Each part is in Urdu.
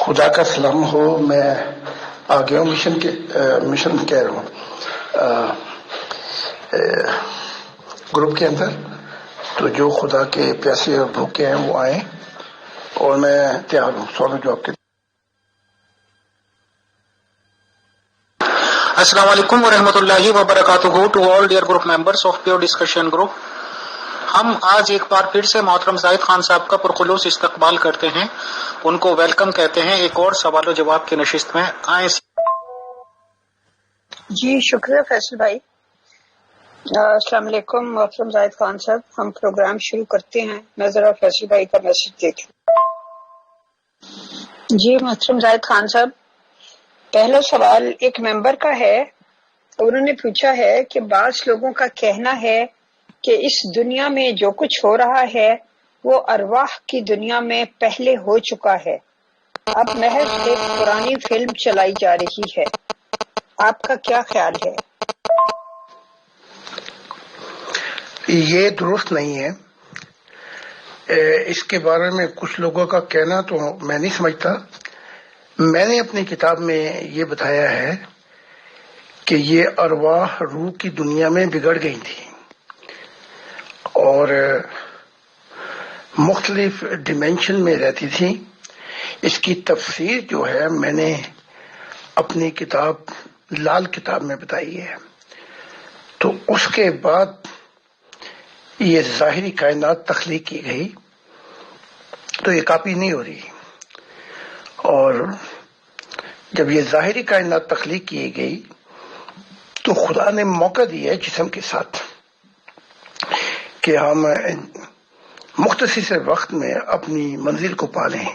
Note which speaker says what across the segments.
Speaker 1: خدا کا سلام ہو. میں آ گیا ہوں مشن کہہ رہا ہوں گروپ کے اندر. تو جو خدا کے پیاسے اور بھوکے ہیں وہ آئیں اور میں تیار ہوں سوال و جواب کے.
Speaker 2: السلام علیکم ورحمۃ اللہ وبرکاتہ. To all dear group members of pure discussion group, ہم آج ایک بار پھر سے محترم زاہد خان صاحب کا پرخلوص استقبال کرتے ہیں، ان کو ویلکم کہتے ہیں ایک اور سوال و جواب کی نشست میں. آئیں.
Speaker 3: جی شکریہ فیصل بھائی. السلام علیکم محترم زاہد خان صاحب، ہم پروگرام شروع کرتے ہیں. میں ذرا فیصل بھائی کا میسج دیکھ لوں. جی محترم زاہد خان صاحب، پہلا سوال ایک ممبر کا ہے. انہوں نے پوچھا ہے کہ بعض لوگوں کا کہنا ہے کہ اس دنیا میں جو کچھ ہو رہا ہے وہ ارواح کی دنیا میں پہلے ہو چکا ہے، اب محض ایک پرانی فلم چلائی جا رہی ہے. آپ کا کیا خیال ہے؟
Speaker 1: یہ درست نہیں ہے. اس کے بارے میں کچھ لوگوں کا کہنا تو میں نہیں سمجھتا. میں نے اپنی کتاب میں یہ بتایا ہے کہ یہ ارواح روح کی دنیا میں بگڑ گئی تھی اور مختلف ڈیمینشن میں رہتی تھی. اس کی تفسیر جو ہے میں نے اپنی کتاب لال کتاب میں بتائی ہے. تو اس کے بعد یہ ظاہری کائنات تخلیق کی گئی، تو یہ کاپی نہیں ہو رہی. اور جب یہ ظاہری کائنات تخلیق کی گئی تو خدا نے موقع دیا ہے جسم کے ساتھ کہ ہم مختصر سے وقت میں اپنی منزل کو پالیں.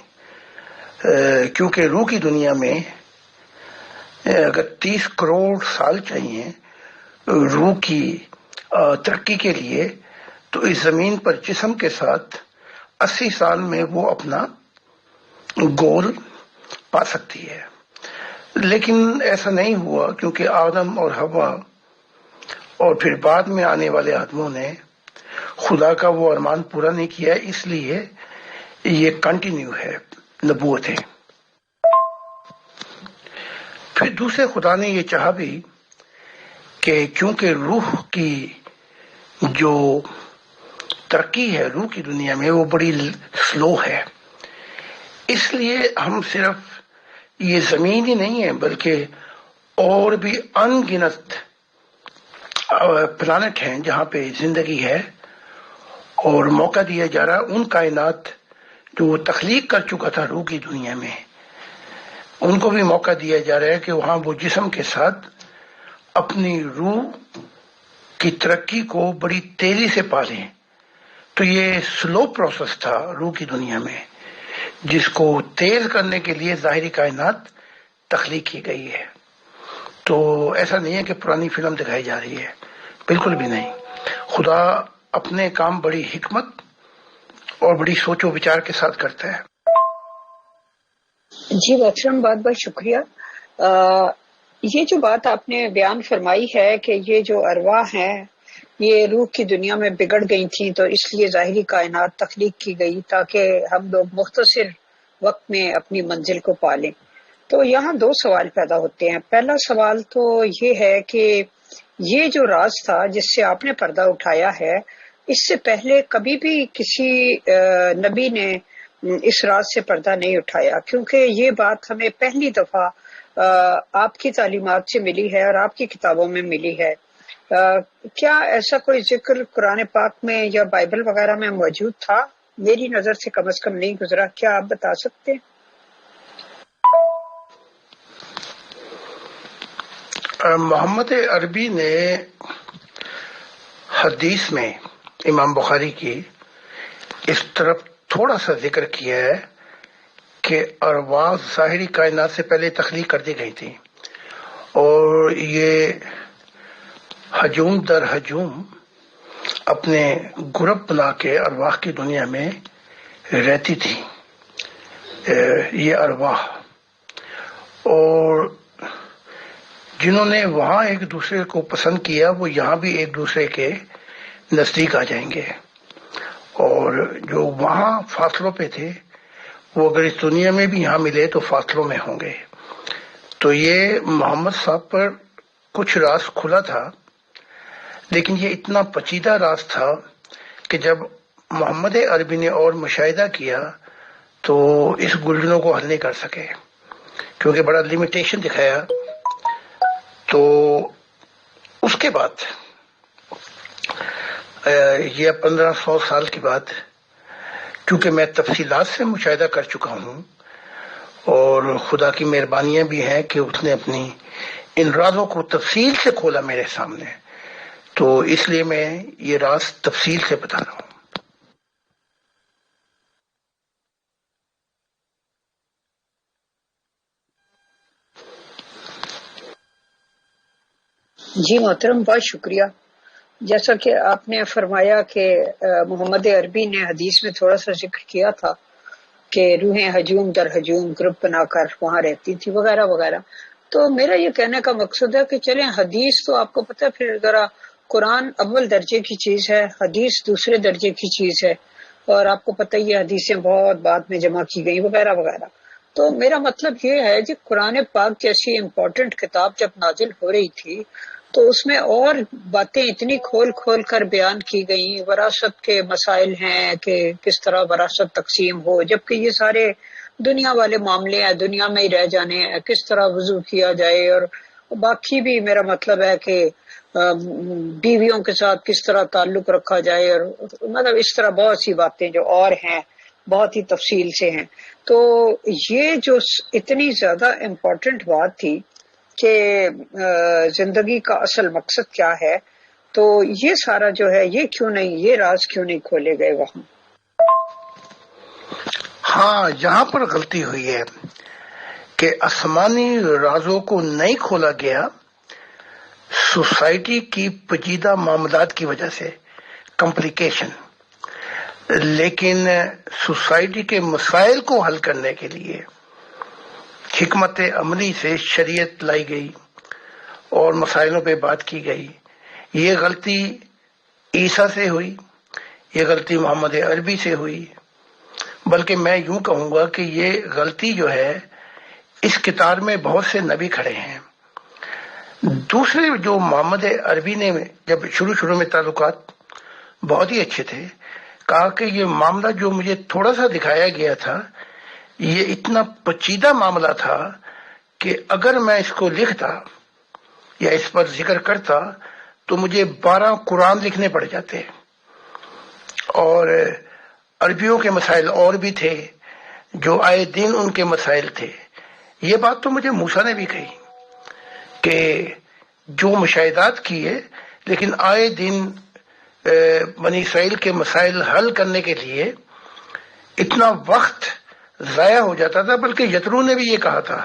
Speaker 1: کیونکہ روح کی دنیا میں اگر 30 کروڑ سال چاہیے روح کی ترقی کے لیے، تو اس زمین پر جسم کے ساتھ 80 سال میں وہ اپنا گول پا سکتی ہے. لیکن ایسا نہیں ہوا، کیونکہ آدم اور حوا اور پھر بعد میں آنے والے آدموں نے خدا کا وہ ارمان پورا نہیں کیا. اس لیے یہ کنٹینیو ہے نبوتیں. پھر دوسرے خدا نے یہ چاہا بھی کہ کیونکہ روح کی جو ترقی ہے روح کی دنیا میں وہ بڑی سلو ہے، اس لیے ہم صرف یہ زمین ہی نہیں ہے بلکہ اور بھی ان گنت پلانٹ ہیں جہاں پہ زندگی ہے، اور موقع دیا جا رہا ہے ان کائنات جو وہ تخلیق کر چکا تھا روح کی دنیا میں، ان کو بھی موقع دیا جا رہا ہے کہ وہاں وہ جسم کے ساتھ اپنی روح کی ترقی کو بڑی تیزی سے پالیں. تو یہ سلو پروسیس تھا روح کی دنیا میں، جس کو تیز کرنے کے لیے ظاہری کائنات تخلیق کی گئی ہے. تو ایسا نہیں ہے کہ پرانی فلم دکھائی جا رہی ہے، بالکل بھی نہیں. خدا اپنے کام بڑی حکمت اور بڑی سوچ و بچار کے ساتھ کرتا ہے.
Speaker 3: جی محترم بہت بہت شکریہ. یہ جو بات آپ نے بیان فرمائی ہے کہ یہ جو ارواح ہیں یہ روح کی دنیا میں بگڑ گئی تھیں، تو اس لیے ظاہری کائنات تخلیق کی گئی تاکہ ہم لوگ مختصر وقت میں اپنی منزل کو پالیں. تو یہاں دو سوال پیدا ہوتے ہیں. پہلا سوال تو یہ ہے کہ یہ جو راز تھا جس سے آپ نے پردہ اٹھایا ہے، اس سے پہلے کبھی بھی کسی نبی نے اس راز سے پردہ نہیں اٹھایا، کیونکہ یہ بات ہمیں پہلی دفعہ آپ کی تعلیمات سے ملی ہے اور آپ کی کتابوں میں ملی ہے. کیا ایسا کوئی ذکر قرآن پاک میں یا بائبل وغیرہ میں موجود تھا؟ میری نظر سے کم از کم نہیں گزرا. کیا آپ بتا سکتے ہیں؟
Speaker 1: محمد عربی نے حدیث میں امام بخاری کی اس طرف تھوڑا سا ذکر کیا ہے کہ ارواح ظاہری کائنات سے پہلے تخلیق کر دی گئی تھی، اور یہ ہجوم در ہجوم اپنے گروپ بنا کے ارواح کی دنیا میں رہتی تھی. یہ ارواح، اور جنہوں نے وہاں ایک دوسرے کو پسند کیا وہ یہاں بھی ایک دوسرے کے نزدیک آ جائیں گے، اور جو وہاں فاصلوں پہ تھے وہ اگر اس دنیا میں بھی یہاں ملے تو فاصلوں میں ہوں گے. تو یہ محمد صاحب پر کچھ راز کھلا تھا، لیکن یہ اتنا پیچیدہ راز تھا کہ جب محمد عربی نے اور مشاہدہ کیا تو اس گلجنوں کو حل نہیں کر سکے، کیونکہ بڑا لمیٹیشن دکھایا. تو اس کے بعد یہ 1500 سال کی بات، کیونکہ میں تفصیلات سے مشاہدہ کر چکا ہوں اور خدا کی مہربانیاں بھی ہیں کہ اس نے اپنی ان رازوں کو تفصیل سے کھولا میرے سامنے، تو اس لیے میں یہ راز تفصیل سے بتا رہا ہوں.
Speaker 3: جی محترم، بہت شکریہ. جیسا کہ آپ نے فرمایا کہ محمد عربی نے حدیث میں تھوڑا سا ذکر کیا تھا کہ روحیں ہجوم در ہجوم گروپ بنا کر وہاں رہتی تھی وغیرہ وغیرہ. تو میرا یہ کہنے کا مقصد ہے کہ چلیں، حدیث تو آپ کو پتہ ہے، پھر ذرا قرآن اول درجے کی چیز ہے، حدیث دوسرے درجے کی چیز ہے، اور آپ کو پتہ یہ حدیثیں بہت بعد میں جمع کی گئی وغیرہ وغیرہ. تو میرا مطلب یہ ہے کہ قرآن پاک جیسی امپورٹنٹ کتاب جب نازل ہو رہی تھی تو اس میں اور باتیں اتنی کھول کھول کر بیان کی گئیں. وراثت کے مسائل ہیں کہ کس طرح وراثت تقسیم ہو، جبکہ یہ سارے دنیا والے معاملے ہیں، دنیا میں ہی رہ جانے ہیں. کس طرح وضو کیا جائے، اور باقی بھی میرا مطلب ہے کہ بیویوں کے ساتھ کس طرح تعلق رکھا جائے، اور مطلب اس طرح بہت سی باتیں جو اور ہیں بہت ہی تفصیل سے ہیں. تو یہ جو اتنی زیادہ امپورٹنٹ بات تھی کہ زندگی کا اصل مقصد کیا ہے، تو یہ سارا جو ہے یہ راز کیوں نہیں کھولے گئے وہاں؟
Speaker 1: ہاں، یہاں پر غلطی ہوئی ہے کہ آسمانی رازوں کو نہیں کھولا گیا سوسائٹی کی پیچیدہ معاملات کی وجہ سے، کمپلیکیشن. لیکن سوسائٹی کے مسائل کو حل کرنے کے لیے حکمت عملی سے شریعت لائی گئی اور مسائلوں پہ بات کی گئی. یہ غلطی عیسیٰ سے ہوئی، یہ غلطی محمد عربی سے ہوئی، بلکہ میں یوں کہوں گا کہ یہ غلطی جو ہے اس کتاب میں بہت سے نبی کھڑے ہیں. دوسرے جو محمد عربی نے جب شروع میں تعلقات بہت ہی اچھے تھے، کہا کہ یہ معاملہ جو مجھے تھوڑا سا دکھایا گیا تھا یہ اتنا پیچیدہ معاملہ تھا کہ اگر میں اس کو لکھتا یا اس پر ذکر کرتا تو مجھے 12 قرآن لکھنے پڑ جاتے. اور عربیوں کے مسائل اور بھی تھے جو آئے دن ان کے مسائل تھے. یہ بات تو مجھے موسیٰ نے بھی کہی کہ جو مشاہدات کیے، لیکن آئے دن بنی اسرائیل کے مسائل حل کرنے کے لیے اتنا وقت ضائع ہو جاتا تھا. بلکہ یترو نے بھی یہ کہا تھا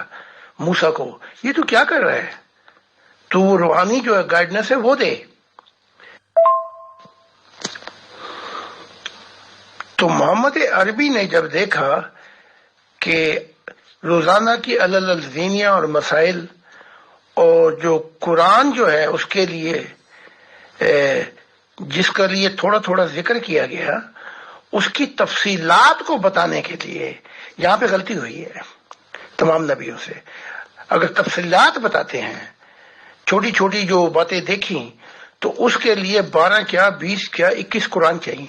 Speaker 1: موسیٰ کو، یہ تو کیا کر رہا ہے، تو روحانی جو گائیڈنس ہے وہ دے. تو محمد عربی نے جب دیکھا کہ روزانہ کی الزینیہ اور مسائل اور جو قرآن جو ہے اس کے لیے جس کا لیے تھوڑا تھوڑا ذکر کیا گیا، اس کی تفصیلات کو بتانے کے لیے یہاں پہ غلطی ہوئی ہے تمام نبیوں سے. اگر تفصیلات بتاتے ہیں، چھوٹی چھوٹی جو باتیں دیکھیں، تو اس کے لیے 12 کیا 20 کیا 21 قرآن چاہیے.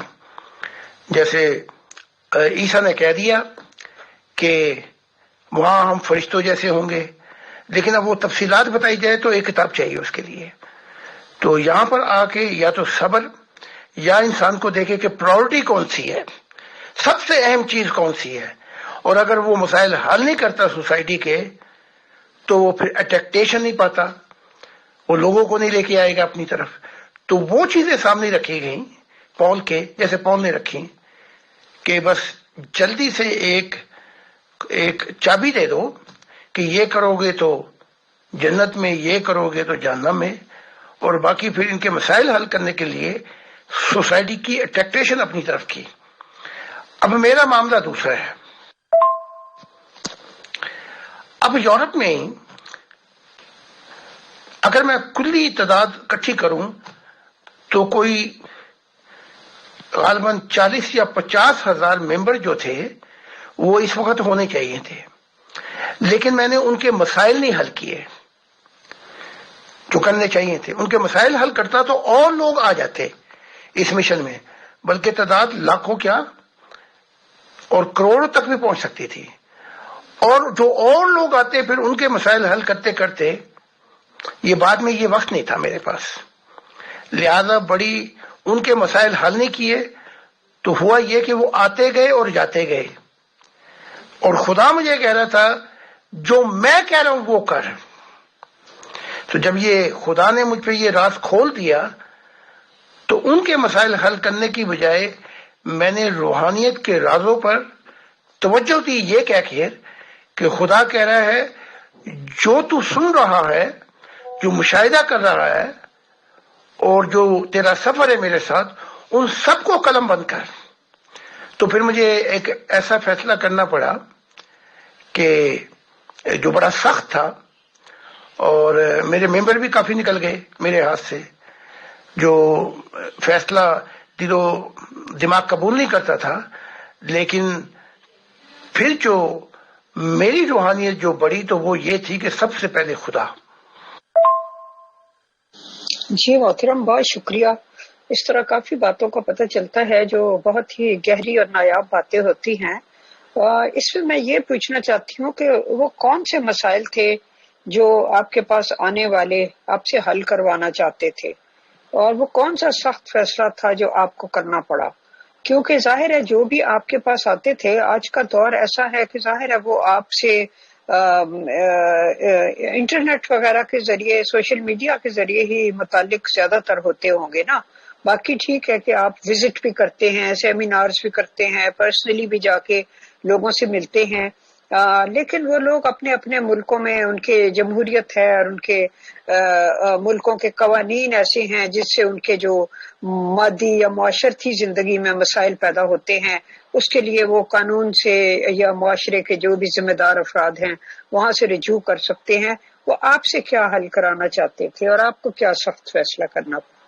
Speaker 1: جیسے عیسیٰ نے کہہ دیا کہ وہاں ہم فرشتوں جیسے ہوں گے، لیکن اب وہ تفصیلات بتائی جائے تو ایک کتاب چاہیے اس کے لیے. تو یہاں پر آ کے یا تو صبر یا انسان کو دیکھے کہ پرائورٹی کون سی ہے، سب سے اہم چیز کون سی ہے. اور اگر وہ مسائل حل نہیں کرتا سوسائٹی کے تو وہ پھر اٹیکٹیشن نہیں پاتا، وہ لوگوں کو نہیں لے کے آئے گا اپنی طرف. تو وہ چیزیں سامنے رکھی گئیں پول کے، جیسے پول نے رکھی کہ بس جلدی سے ایک چابی دے دو کہ یہ کرو گے تو جنت میں، یہ کرو گے تو جہنم میں، اور باقی پھر ان کے مسائل حل کرنے کے لیے سوسائٹی کی اٹریکٹیشن اپنی طرف کی. اب میرا معاملہ دوسرا ہے. اب یورپ میں اگر میں کلی تعداد اکٹھی کروں تو کوئی غالباً 40 یا 50 ہزار ممبر جو تھے وہ اس وقت ہونے چاہیے تھے، لیکن میں نے ان کے مسائل نہیں حل کیے جو کرنے چاہیے تھے. ان کے مسائل حل کرتا تو اور لوگ آ جاتے اس مشن میں، بلکہ تعداد لاکھوں کیا اور کروڑوں تک بھی پہنچ سکتی تھی. اور جو اور لوگ آتے پھر ان کے مسائل حل کرتے کرتے، یہ بعد میں یہ وقت نہیں تھا میرے پاس، لہذا بڑی ان کے مسائل حل نہیں کیے تو ہوا یہ کہ وہ آتے گئے اور جاتے گئے. اور خدا مجھے کہہ رہا تھا جو میں کہہ رہا ہوں وہ کر. تو جب یہ خدا نے مجھ پہ یہ راز کھول دیا تو ان کے مسائل حل کرنے کی بجائے میں نے روحانیت کے رازوں پر توجہ دی، یہ کہہ کے کہ خدا کہہ رہا ہے جو تو سن رہا ہے، جو مشاہدہ کر رہا ہے اور جو تیرا سفر ہے میرے ساتھ، ان سب کو قلم بند کر. تو پھر مجھے ایک ایسا فیصلہ کرنا پڑا کہ جو بڑا سخت تھا، اور میرے ممبر بھی کافی نکل گئے میرے ہاتھ سے، جو فیصلہ دل و دماغ قبول نہیں کرتا تھا. لیکن پھر جو میری روحانیت جو بڑی تو وہ یہ تھی کہ سب سے پہلے خدا.
Speaker 3: جی محترم، بہت شکریہ. اس طرح کافی باتوں کا پتہ چلتا ہے جو بہت ہی گہری اور نایاب باتیں ہوتی ہیں. اس میں یہ پوچھنا چاہتی ہوں کہ وہ کون سے مسائل تھے جو آپ کے پاس آنے والے آپ سے حل کروانا چاہتے تھے، اور وہ کون سا سخت فیصلہ تھا جو آپ کو کرنا پڑا؟ کیونکہ ظاہر ہے جو بھی آپ کے پاس آتے تھے، آج کا دور ایسا ہے کہ ظاہر ہے وہ آپ سے انٹرنیٹ وغیرہ کے ذریعے، سوشل میڈیا کے ذریعے ہی متعلق زیادہ تر ہوتے ہوں گے نا. باقی ٹھیک ہے کہ آپ وزٹ بھی کرتے ہیں، سیمینارز بھی کرتے ہیں، پرسنلی بھی جا کے لوگوں سے ملتے ہیں، لیکن وہ لوگ اپنے اپنے ملکوں میں ان کے جمہوریت ہے اور ان کے ملکوں کے قوانین ایسے ہیں جس سے ان کے جو مادی یا معاشرتی زندگی میں مسائل پیدا ہوتے ہیں، اس کے لیے وہ قانون سے یا معاشرے کے جو بھی ذمہ دار افراد ہیں وہاں سے رجوع کر سکتے ہیں. وہ آپ سے کیا حل کرانا چاہتے تھے اور آپ کو کیا سخت فیصلہ کرنا پڑا؟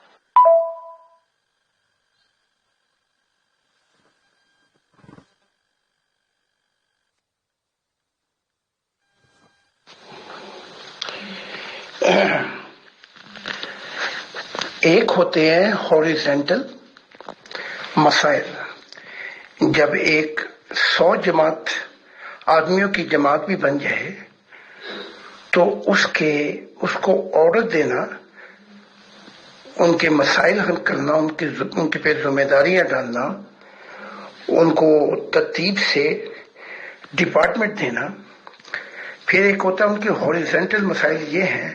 Speaker 1: ایک ہوتے ہیں ہاریزونٹل مسائل. جب ایک 100 جماعت آدمیوں کی جماعت بھی بن جائے تو اس کو آرڈر دینا، ان کے مسائل حل کرنا، ان کے پہ ذمہ داریاں ڈالنا، ان کو ترتیب سے ڈپارٹمنٹ دینا. پھر ایک ہوتا ہے ان کے ہاریزونٹل مسائل، یہ ہیں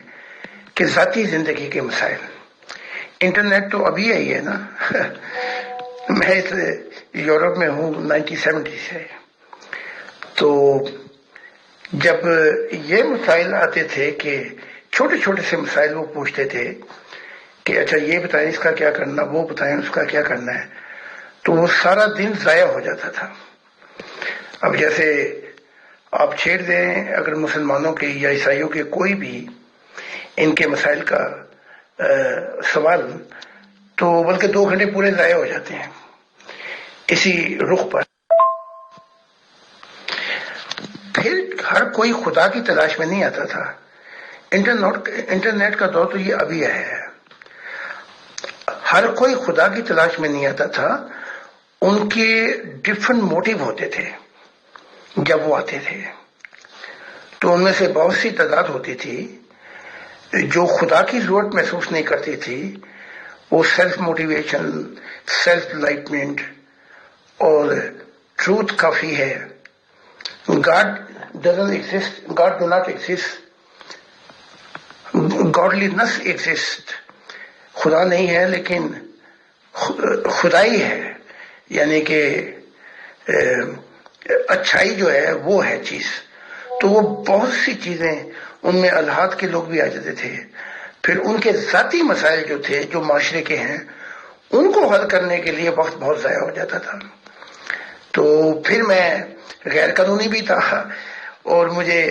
Speaker 1: کہ ذاتی زندگی کے مسائل. انٹرنیٹ تو ابھی آئی ہے نا میں یورپ میں ہوں 1970 سے. تو جب یہ مسائل آتے تھے کہ چھوٹے چھوٹے سے مسائل وہ پوچھتے تھے کہ اچھا یہ بتائیں اس کا کیا کرنا، وہ بتائیں اس کا کیا کرنا ہے، تو وہ سارا دن ضائع ہو جاتا تھا. اب جیسے آپ چھیڑ دیں اگر مسلمانوں کے یا عیسائیوں کے کوئی بھی ان کے مسائل کا سوال، تو بلکہ 2 گھنٹے پورے ضائع ہو جاتے ہیں اسی رخ پر. پھر ہر کوئی خدا کی تلاش میں نہیں آتا تھا. انٹرنیٹ کا دور تو یہ ابھی ہے. ہر کوئی خدا کی تلاش میں نہیں آتا تھا. ان کے ڈفرنٹ موٹیو ہوتے تھے جب وہ آتے تھے. تو ان میں سے بہت سی تعداد ہوتی تھی جو خدا کی ضرورت محسوس نہیں کرتی تھی. وہ سیلف موٹیویشن، سیلف لائٹمنٹ اور ٹروتھ کافی ہے. God doesn't exist, God do not exist, godliness exists. خدا نہیں ہے لیکن خدائی ہے، یعنی کہ اچھائی جو ہے وہ ہے چیز. تو وہ بہت سی چیزیں ان میں الحاد کے لوگ بھی آ جاتے تھے. پھر ان کے ذاتی مسائل جو تھے جو معاشرے کے ہیں ان کو حل کرنے کے لیے وقت بہت ضائع ہو جاتا تھا. تو پھر میں غیر قانونی بھی تھا اور مجھے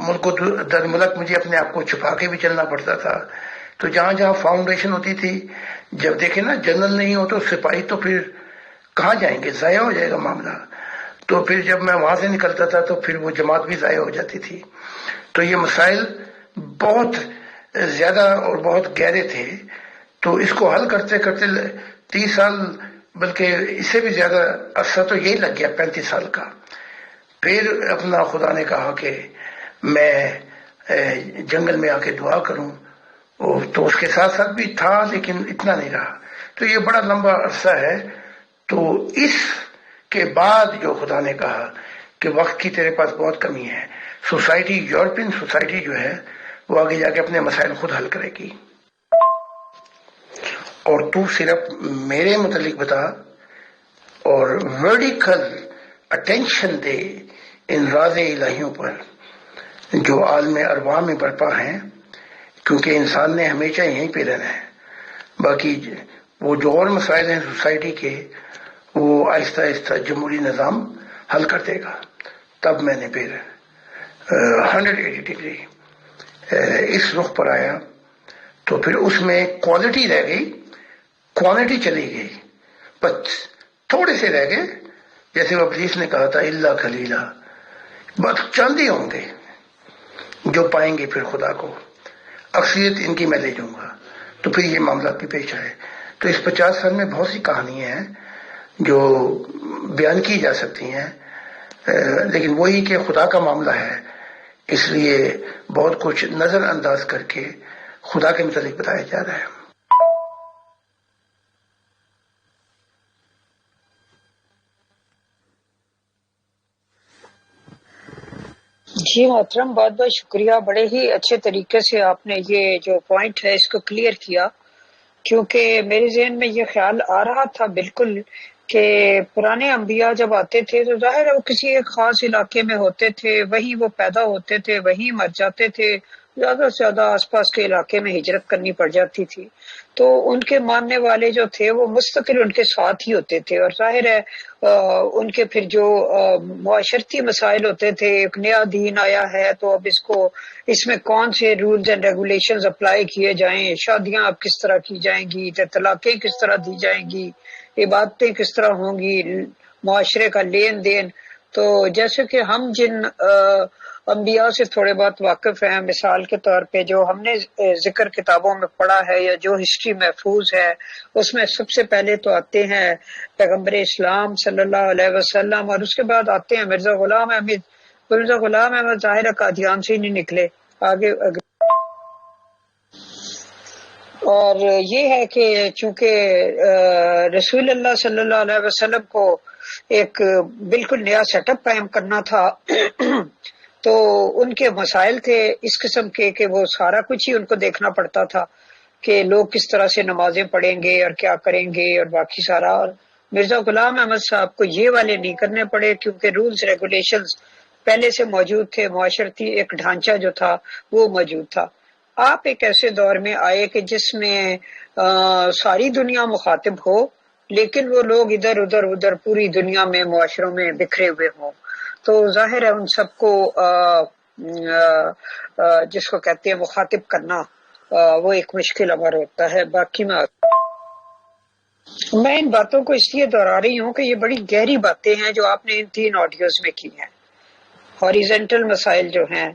Speaker 1: ملک و در ملک مجھے اپنے آپ کو چھپا کے بھی چلنا پڑتا تھا. تو جہاں جہاں فاؤنڈیشن ہوتی تھی، جب دیکھیں نا جنرل نہیں ہو تو سپاہی، تو پھر کہاں جائیں گے، ضائع ہو جائے گا معاملہ. تو پھر جب میں وہاں سے نکلتا تھا تو پھر وہ جماعت بھی ضائع ہو جاتی تھی. تو یہ مسائل بہت زیادہ اور بہت گہرے تھے. تو اس کو حل کرتے کرتے 30 سال بلکہ اس سے بھی زیادہ عرصہ تو یہی لگ گیا، 35 سال کا. پھر اپنا خدا نے کہا کہ میں جنگل میں آ کے دعا کروں، تو اس کے ساتھ ساتھ بھی تھا لیکن اتنا نہیں رہا. تو یہ بڑا لمبا عرصہ ہے. تو اس کے بعد جو خدا نے کہا کہ وقت کی تیرے پاس بہت کمی ہے، سوسائٹی، یورپین سوسائٹی جو ہے وہ آگے جا کے اپنے مسائل خود حل کرے گی، اور تو صرف میرے متعلق بتا اور ورڈیکل اٹینشن دے ان راز الہیوں پر جو عالم ارواح میں برپا ہیں، کیونکہ انسان نے ہمیشہ یہیں پہ رہنا ہے. باقی وہ جو اور مسائل ہیں سوسائٹی کے، وہ آہستہ آہستہ جمہوری نظام حل کر دے گا. تب میں نے پھر 180 ڈگری اس رخ پر آیا. تو پھر اس میں کوالٹی رہ گئی، کوانٹٹی چلی گئی، بس تھوڑے سے رہ گئے. جیسے وہ ابلیس نے کہا تھا اللہ خلیلا، بس چند ہی ہوں گے جو پائیں گے پھر خدا کو، اکثریت ان کی میں لے جاؤں گا. تو پھر یہ معاملات بھی پیش آئے. تو اس 50 سال میں بہت سی کہانیاں ہیں جو بیان کی جا سکتی ہیں، لیکن وہی کہ خدا کا معاملہ ہے، اس لیے بہت کچھ نظر انداز کر کے خدا کے متعلق بتایا جا رہا ہے.
Speaker 3: جی محترم، بہت بہت شکریہ. بڑے ہی اچھے طریقے سے آپ نے یہ جو پوائنٹ ہے اس کو کلیئر کیا، کیونکہ میرے ذہن میں یہ خیال آ رہا تھا بالکل کہ پرانے انبیاء جب آتے تھے تو ظاہر ہے وہ کسی ایک خاص علاقے میں ہوتے تھے، وہیں وہ پیدا ہوتے تھے، وہیں مر جاتے تھے. زیادہ سے زیادہ آس پاس کے علاقے میں ہجرت کرنی پڑ جاتی تھی. تو ان کے ماننے والے جو تھے وہ مستقل ان کے ساتھ ہی ہوتے تھے، اور ظاہر ہے ان کے پھر جو معاشرتی مسائل ہوتے تھے، ایک نیا دین آیا ہے تو اب اس میں کون سے رولز اینڈ ریگولیشنز اپلائی کیے جائیں، شادیاں اب کس طرح کی جائیں گی، طلاقیں کس طرح دی جائیں گی، عبادتیں کس طرح ہوں گی، معاشرے کا لین دین. تو جیسے کہ ہم جن انبیاء سے تھوڑے بہت واقف ہیں، مثال کے طور پہ جو ہم نے ذکر کتابوں میں پڑھا ہے یا جو ہسٹری محفوظ ہے، اس میں سب سے پہلے تو آتے ہیں پیغمبر اسلام صلی اللہ علیہ وسلم، اور اس کے بعد آتے ہیں مرزا غلام احمد. مرزا غلام احمد ظاہر قادیان سے ہی نہیں نکلے آگے. اور یہ ہے کہ چونکہ رسول اللہ صلی اللہ علیہ وسلم کو ایک بالکل نیا سیٹ اپ قائم کرنا تھا تو ان کے مسائل تھے اس قسم کے کہ وہ سارا کچھ ہی ان کو دیکھنا پڑتا تھا کہ لوگ کس طرح سے نمازیں پڑھیں گے اور کیا کریں گے اور باقی سارا. اور مرزا غلام احمد صاحب کو یہ والے نہیں کرنے پڑے کیونکہ رولز ریگولیشنز پہلے سے موجود تھے، معاشرتی ایک ڈھانچہ جو تھا وہ موجود تھا. آپ ایک ایسے دور میں آئے کہ جس میں ساری دنیا مخاطب ہو، لیکن وہ لوگ ادھر ادھر پوری دنیا میں معاشروں میں بکھرے ہوئے ہوں. تو ظاہر ہے ان سب کو جس کو کہتے ہیں مخاطب کرنا وہ ایک مشکل امر ہوتا ہے. باقی میں ان باتوں کو اس لیے دہرا رہی ہوں کہ یہ بڑی گہری باتیں ہیں جو آپ نے ان 3 آڈیوز میں کی ہیں. ہاریزنٹل مسائل جو ہیں،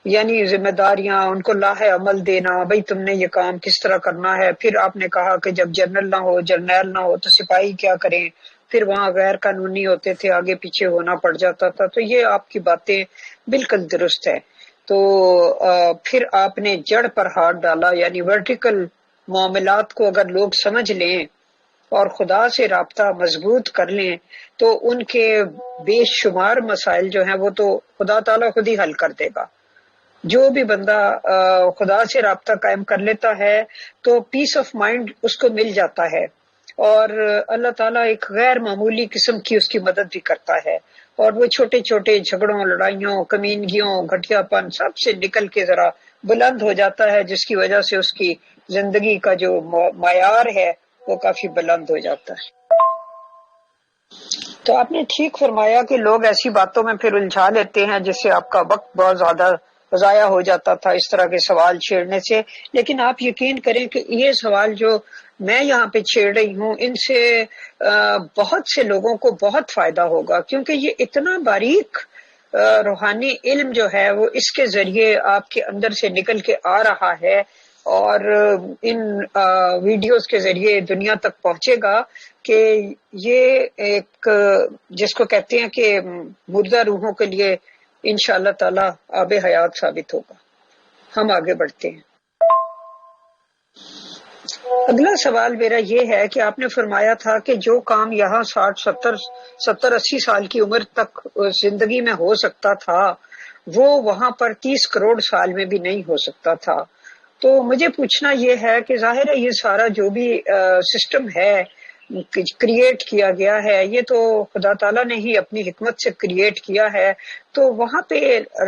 Speaker 3: یعنی ذمہ داریاں، ان کو لاہ عمل دینا، بھئی تم نے یہ کام کس طرح کرنا ہے. پھر آپ نے کہا کہ جب جنرل نہ ہو، جرنیل نہ ہو تو سپاہی کیا کریں. پھر وہاں غیر قانونی ہوتے تھے، آگے پیچھے ہونا پڑ جاتا تھا. تو یہ آپ کی باتیں بالکل درست ہے. تو پھر آپ نے جڑ پر ہاتھ ڈالا، یعنی ورٹیکل معاملات کو اگر لوگ سمجھ لیں اور خدا سے رابطہ مضبوط کر لیں تو ان کے بے شمار مسائل جو ہیں وہ تو خدا تعالیٰ خود ہی حل کر دے گا. جو بھی بندہ خدا سے رابطہ قائم کر لیتا ہے تو پیس آف مائنڈ اس کو مل جاتا ہے، اور اللہ تعالیٰ ایک غیر معمولی قسم کی اس کی مدد بھی کرتا ہے، اور وہ چھوٹے چھوٹے جھگڑوں، لڑائیوں، کمینگیوں، گھٹیا پن سب سے نکل کے ذرا بلند ہو جاتا ہے، جس کی وجہ سے اس کی زندگی کا جو معیار ہے وہ کافی بلند ہو جاتا ہے. تو آپ نے ٹھیک فرمایا کہ لوگ ایسی باتوں میں پھر الجھا لیتے ہیں جس سے آپ کا وقت بہت زیادہ ضائع ہو جاتا تھا اس طرح کے سوال چھیڑنے سے. لیکن آپ یقین کریں کہ یہ سوال جو میں یہاں پہ چھیڑ رہی ہوں ان سے بہت سے لوگوں کو بہت فائدہ ہوگا، کیونکہ یہ اتنا باریک روحانی علم جو ہے وہ اس کے ذریعے آپ کے اندر سے نکل کے آ رہا ہے اور ان ویڈیوز کے ذریعے دنیا تک پہنچے گا کہ یہ ایک جس کو کہتے ہیں کہ مردہ روحوں کے لیے انشاءاللہ تعالی آب حیات ثابت ہوگا. ہم آگے بڑھتے ہیں. اگلا سوال میرا یہ ہے کہ آپ نے فرمایا تھا کہ جو کام یہاں 60-70-80 سال کی عمر تک زندگی میں ہو سکتا تھا وہ وہاں پر 30 کروڑ سال میں بھی نہیں ہو سکتا تھا. تو مجھے پوچھنا یہ ہے کہ ظاہر ہے یہ سارا جو بھی سسٹم ہے کریٹ کیا گیا ہے یہ تو خدا تعالیٰ نے ہی اپنی حکمت سے کریٹ کیا ہے، تو وہاں پہ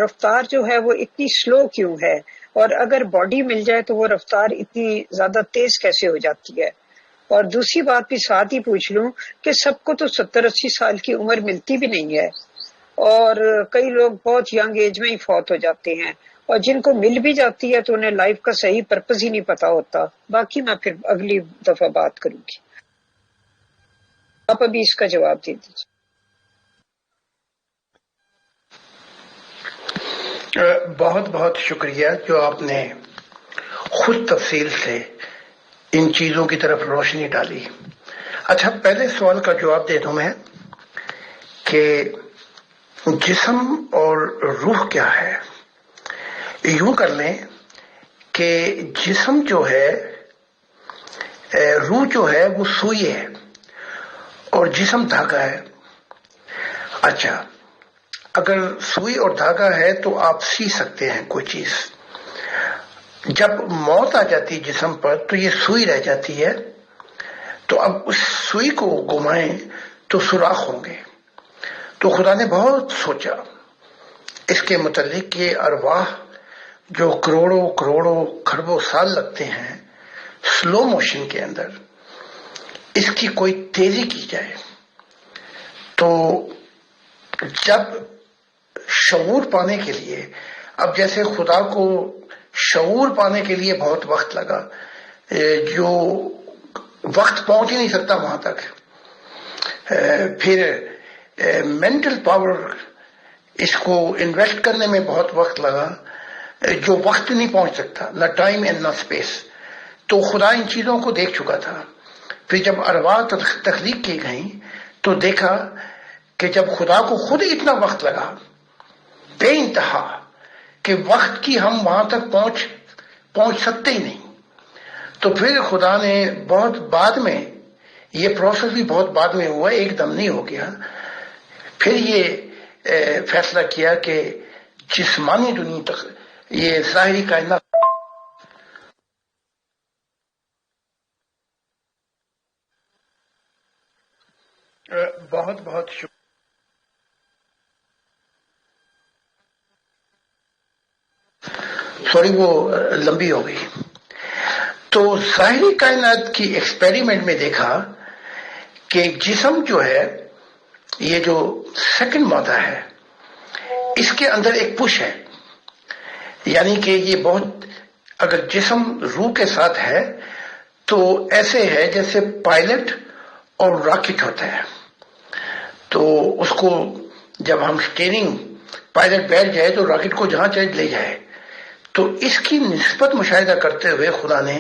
Speaker 3: رفتار جو ہے وہ اتنی سلو کیوں ہے؟ اور اگر باڈی مل جائے تو وہ رفتار اتنی زیادہ تیز کیسے ہو جاتی ہے؟ اور دوسری بات بھی ساتھ ہی پوچھ لوں کہ سب کو تو 70-80 سال کی عمر ملتی بھی نہیں ہے اور کئی لوگ بہت ینگ ایج میں ہی فوت ہو جاتے ہیں، اور جن کو مل بھی جاتی ہے تو انہیں لائف کا صحیح پرپز ہی نہیں پتا ہوتا. باقی میں پھر اگلی دفعہ بات کروں گی. آپ ابھی اس کا جواب دے دیجیے.
Speaker 1: بہت بہت شکریہ جو آپ نے خود تفصیل سے ان چیزوں کی طرف روشنی ڈالی. اچھا، پہلے سوال کا جواب دے دوں میں کہ جسم اور روح کیا ہے. یوں کر لیں کہ جسم جو ہے، روح جو ہے وہ سوئی ہے اور جسم دھاگا ہے. اچھا، اگر سوئی اور دھاگا ہے تو آپ سی سکتے ہیں کوئی چیز. جب موت آ جاتی جسم پر تو یہ سوئی رہ جاتی ہے، تو اب اس سوئی کو گھمائیں تو سوراخ ہوں گے. تو خدا نے بہت سوچا اس کے متعلق کہ ارواح جو کروڑوں کروڑوں کھربوں سال لگتے ہیں سلو موشن کے اندر، اس کی کوئی تیزی کی جائے. تو جب شعور پانے کے لیے، اب جیسے خدا کو شعور پانے کے لیے بہت وقت لگا، جو وقت پہنچ ہی نہیں سکتا وہاں تک. پھر مینٹل پاور اس کو انویسٹ کرنے میں بہت وقت لگا، جو وقت نہیں پہنچ سکتا، نہ ٹائم اینڈ نہ اسپیس. تو خدا ان چیزوں کو دیکھ چکا تھا. پھر جب ارواح تخلیق کی گئیں تو دیکھا کہ جب خدا کو خود اتنا وقت لگا بے انتہا کہ وقت کی ہم وہاں تک پہنچ سکتے ہی نہیں، تو پھر خدا نے بہت بعد میں، یہ پروسیس بھی بہت بعد میں ہوا، ایک دم نہیں ہو گیا. پھر یہ فیصلہ کیا کہ جسمانی دنیا تک یہ ظاہری کائنات بہت بہت شکریہ. سوری وہ لمبی ہو گئی. تو ظاہری کائنات کی ایکسپیریمنٹ میں دیکھا کہ جسم جو ہے، یہ جو سیکنڈ مادہ ہے، اس کے اندر ایک پش ہے. یعنی کہ یہ بہت، اگر جسم روح کے ساتھ ہے تو ایسے ہے جیسے پائلٹ اور راکٹ ہوتا ہے. تو اس کو جب ہم اسٹیئرنگ پائلٹ بیٹھ جائے تو راکٹ کو جہاں چاہے لے جائے. تو اس کی نسبت مشاہدہ کرتے ہوئے خدا نے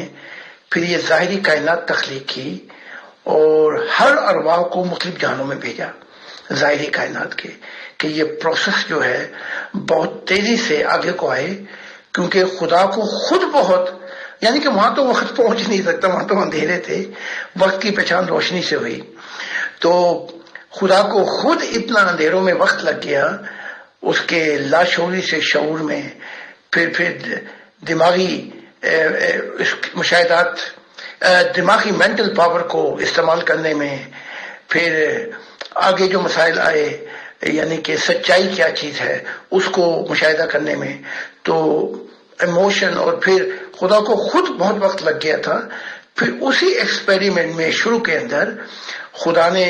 Speaker 1: پھر یہ ظاہری کائنات تخلیق کی اور ہر ارواح کو مختلف جہانوں میں بھیجا ظاہری کائنات کے، کہ یہ پروسیس جو ہے بہت تیزی سے آگے کو آئے، کیونکہ خدا کو خود بہت، یعنی کہ وہاں تو وقت پہنچ نہیں سکتا، وہاں تو اندھیرے تھے، وقت کی پہچان روشنی سے ہوئی. تو خدا کو خود اتنا اندھیروں میں وقت لگ گیا اس کے لاشعوری سے شعور میں. پھر دماغی مشاہدات، دماغی مینٹل پاور کو استعمال کرنے میں، پھر آگے جو مسائل آئے، یعنی کہ سچائی کیا چیز ہے اس کو مشاہدہ کرنے میں، تو ایموشن، اور پھر خدا کو خود بہت وقت لگ گیا تھا. پھر اسی ایکسپیریمنٹ میں شروع کے اندر خدا نے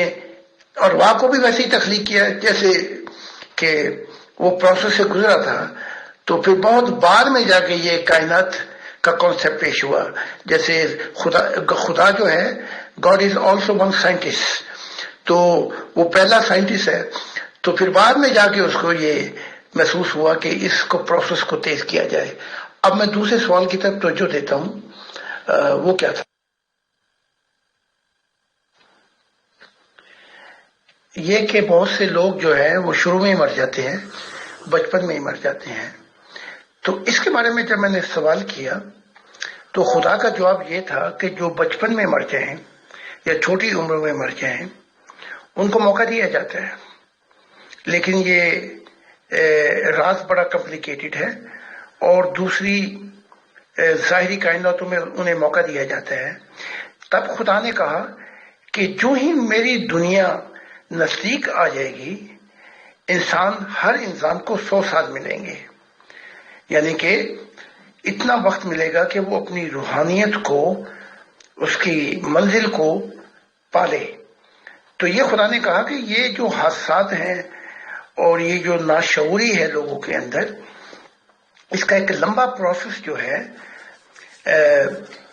Speaker 1: ارواح کو بھی ویسے ہی تخلیق کیا جیسے کہ وہ پروسیس سے گزرا تھا. تو پھر بہت بعد میں جا کے یہ کائنات کا کانسیپٹ پیش ہوا. جیسے خدا جو ہے God is also one scientist, تو وہ پہلا سائنٹسٹ ہے. تو پھر بعد میں جا کے اس کو یہ محسوس ہوا کہ اس کو پروسیس کو تیز کیا جائے. اب میں دوسرے سوال کی طرف توجہ دیتا ہوں. وہ کیا تھا؟ یہ کہ بہت سے لوگ جو ہے وہ شروع میں ہی مر جاتے ہیں، بچپن میں ہی مر جاتے ہیں. تو اس کے بارے میں جب میں نے سوال کیا تو خدا کا جواب یہ تھا کہ جو بچپن میں مر جائیں یا چھوٹی عمر میں مر جائیں ان کو موقع دیا جاتا ہے، لیکن یہ راز بڑا کمپلیکیٹڈ ہے. اور دوسری ظاہری کائناتوں میں انہیں موقع دیا جاتا ہے. تب خدا نے کہا کہ جو ہی میری دنیا نزدیک آ جائے گی ہر انسان کو 100 سال ملیں گے، یعنی کہ اتنا وقت ملے گا کہ وہ اپنی روحانیت کو، اس کی منزل کو پالے. تو یہ خدا نے کہا کہ یہ جو حادثات ہیں اور یہ جو ناشعوری ہے لوگوں کے اندر، اس کا ایک لمبا پروسیس جو ہے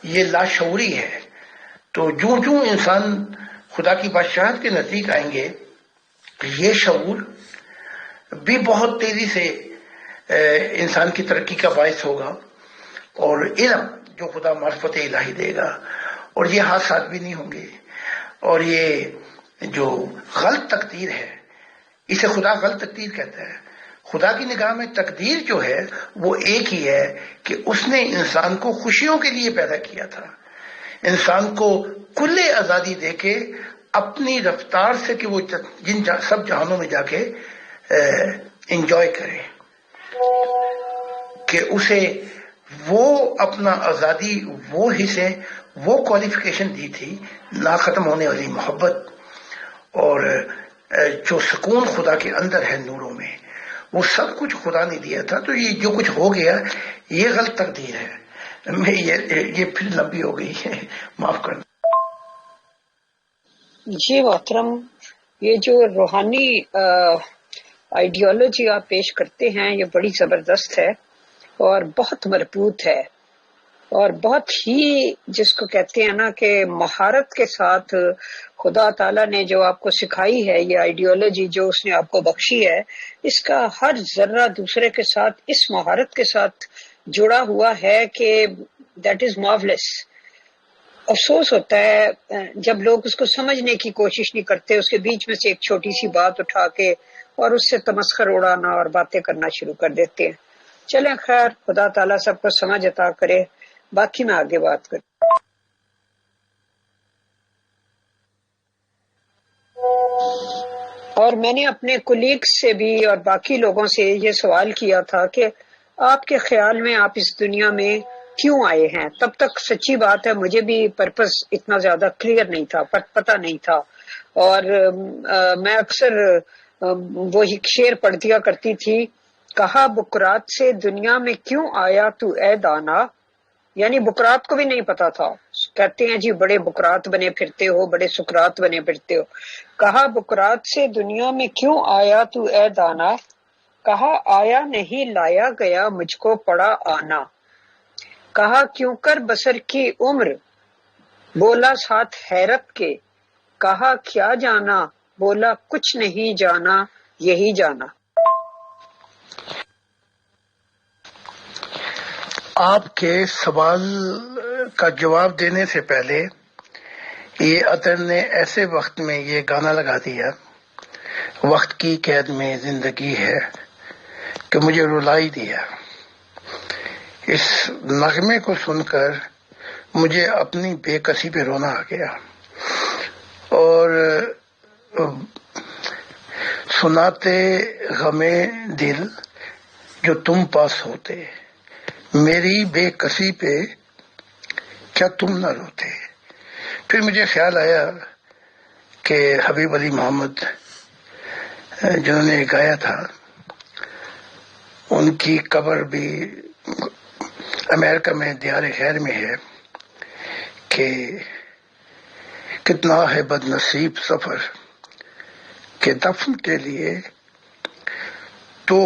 Speaker 1: یہ لاشعوری ہے. تو جو انسان خدا کی بادشاہت کے نزدیک آئیں گے یہ شعور بھی بہت تیزی سے انسان کی ترقی کا باعث ہوگا، اور علم جو خدا معرفت الہی دے گا، اور یہ حادثات بھی نہیں ہوں گے. اور یہ جو غلط تقدیر ہے اسے خدا غلط تقدیر کہتا ہے. خدا کی نگاہ میں تقدیر جو ہے وہ ایک ہی ہے کہ اس نے انسان کو خوشیوں کے لیے پیدا کیا تھا، انسان کو کل آزادی دے کے اپنی رفتار سے کہ وہ سب جہانوں میں جا کے انجوائے کرے، کہ اسے وہ اپنا آزادی، وہ حصے، وہ کوالیفیکیشن دی تھی، نہ ختم ہونے والی محبت اور جو سکون خدا کے اندر ہے نوروں میں، وہ سب کچھ خدا نے دیا تھا. تو یہ جو کچھ ہو گیا یہ غلط تقدیر ہے. میں یہ پھر لمبی ہو گئی ہے، معاف کرنا.
Speaker 3: جی محترم، یہ جو روحانی آئیڈیالوجی آپ پیش کرتے ہیں یہ بڑی زبردست ہے اور بہت مربوط ہے، اور بہت ہی جس کو کہتے ہیں نا کہ مہارت کے ساتھ خدا تعالیٰ نے جو آپ کو سکھائی ہے، یہ آئیڈیالوجی جو اس نے آپ کو بخشی ہے، اس کا ہر ذرہ دوسرے کے ساتھ اس مہارت کے ساتھ جڑا ہوا ہے کہ دیٹ از مارولس. افسوس ہوتا ہے جب لوگ اس کو سمجھنے کی کوشش نہیں کرتے، اس کے بیچ میں سے ایک چھوٹی سی بات اٹھا کے اور اس سے تمسخر اڑانا اور باتیں کرنا شروع کر دیتے ہیں. چلیں خیر، خدا تعالیٰ سب کو سمجھ عطا کرے. باقی میں آگے بات کروں. اور میں نے اپنے کولیگ سے بھی اور باقی لوگوں سے یہ سوال کیا تھا کہ آپ کے خیال میں آپ اس دنیا میں کیوں آئے ہیں. تب تک سچی بات ہے مجھے بھی پرپس اتنا زیادہ کلیئر نہیں تھا، پتہ نہیں تھا. اور میں اکثر وہی شعر پڑھ دیا کرتی تھی، کہا بکرات سے دنیا میں کیوں آیا تو اے دانا. یعنی بکرات کو بھی نہیں پتا تھا. کہتے ہیں جی بڑے بکرات بنے پھرتے ہو، بڑے سکرات بنے پھرتے ہو. کہا بکرات سے دنیا میں کیوں آیا تو اے دانا. کہا آیا نہیں لایا گیا مجھ کو پڑا آنا. کہا کیوں کر بسر کی عمر، بولا ساتھ حیرت کے. کہا کیا جانا، بولا کچھ نہیں جانا یہی جانا.
Speaker 1: آپ کے سوال کا جواب دینے سے پہلے یہ عطر نے ایسے وقت میں یہ گانا لگا دیا، وقت کی قید میں زندگی ہے، کہ مجھے رلائی دیا. اس نغمے کو سن کر مجھے اپنی بے کسی پہ رونا آ گیا، اور سناتے غمے دل جو تم پاس ہوتے، میری بے کسی پہ کیا تم نہ روتے. پھر مجھے خیال آیا کہ حبیب علی محمد جنہوں نے گایا تھا ان کی قبر بھی امریکہ میں دیار خیر میں ہے، کہ کتنا ہے بد نصیب سفر کہ دفن کے لیے 2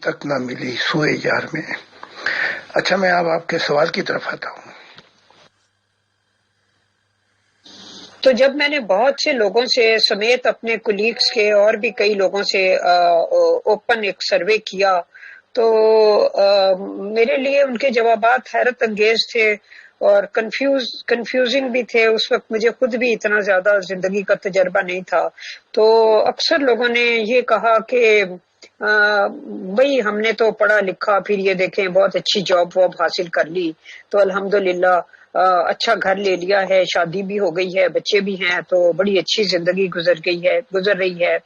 Speaker 1: تک نہ ملی سوئے یار میں. اچھا میں اب آپ کے سوال کی طرف آتا ہوں.
Speaker 3: تو جب میں نے بہت سے لوگوں سے سمیت اپنے کولیگز کے اور بھی کئی لوگوں سے اوپن ایک سروے کیا تو میرے لیے ان کے جوابات حیرت انگیز تھے اور کنفیوزنگ بھی تھے. اس وقت مجھے خود بھی اتنا زیادہ زندگی کا تجربہ نہیں تھا. تو اکثر لوگوں نے یہ کہا کہ بھئی ہم نے تو پڑھا لکھا، پھر یہ دیکھیں بہت اچھی جاب واب حاصل کر لی، تو الحمدللہ اچھا گھر لے لیا ہے، شادی بھی ہو گئی ہے، بچے بھی ہیں، تو بڑی اچھی زندگی گزر رہی ہے.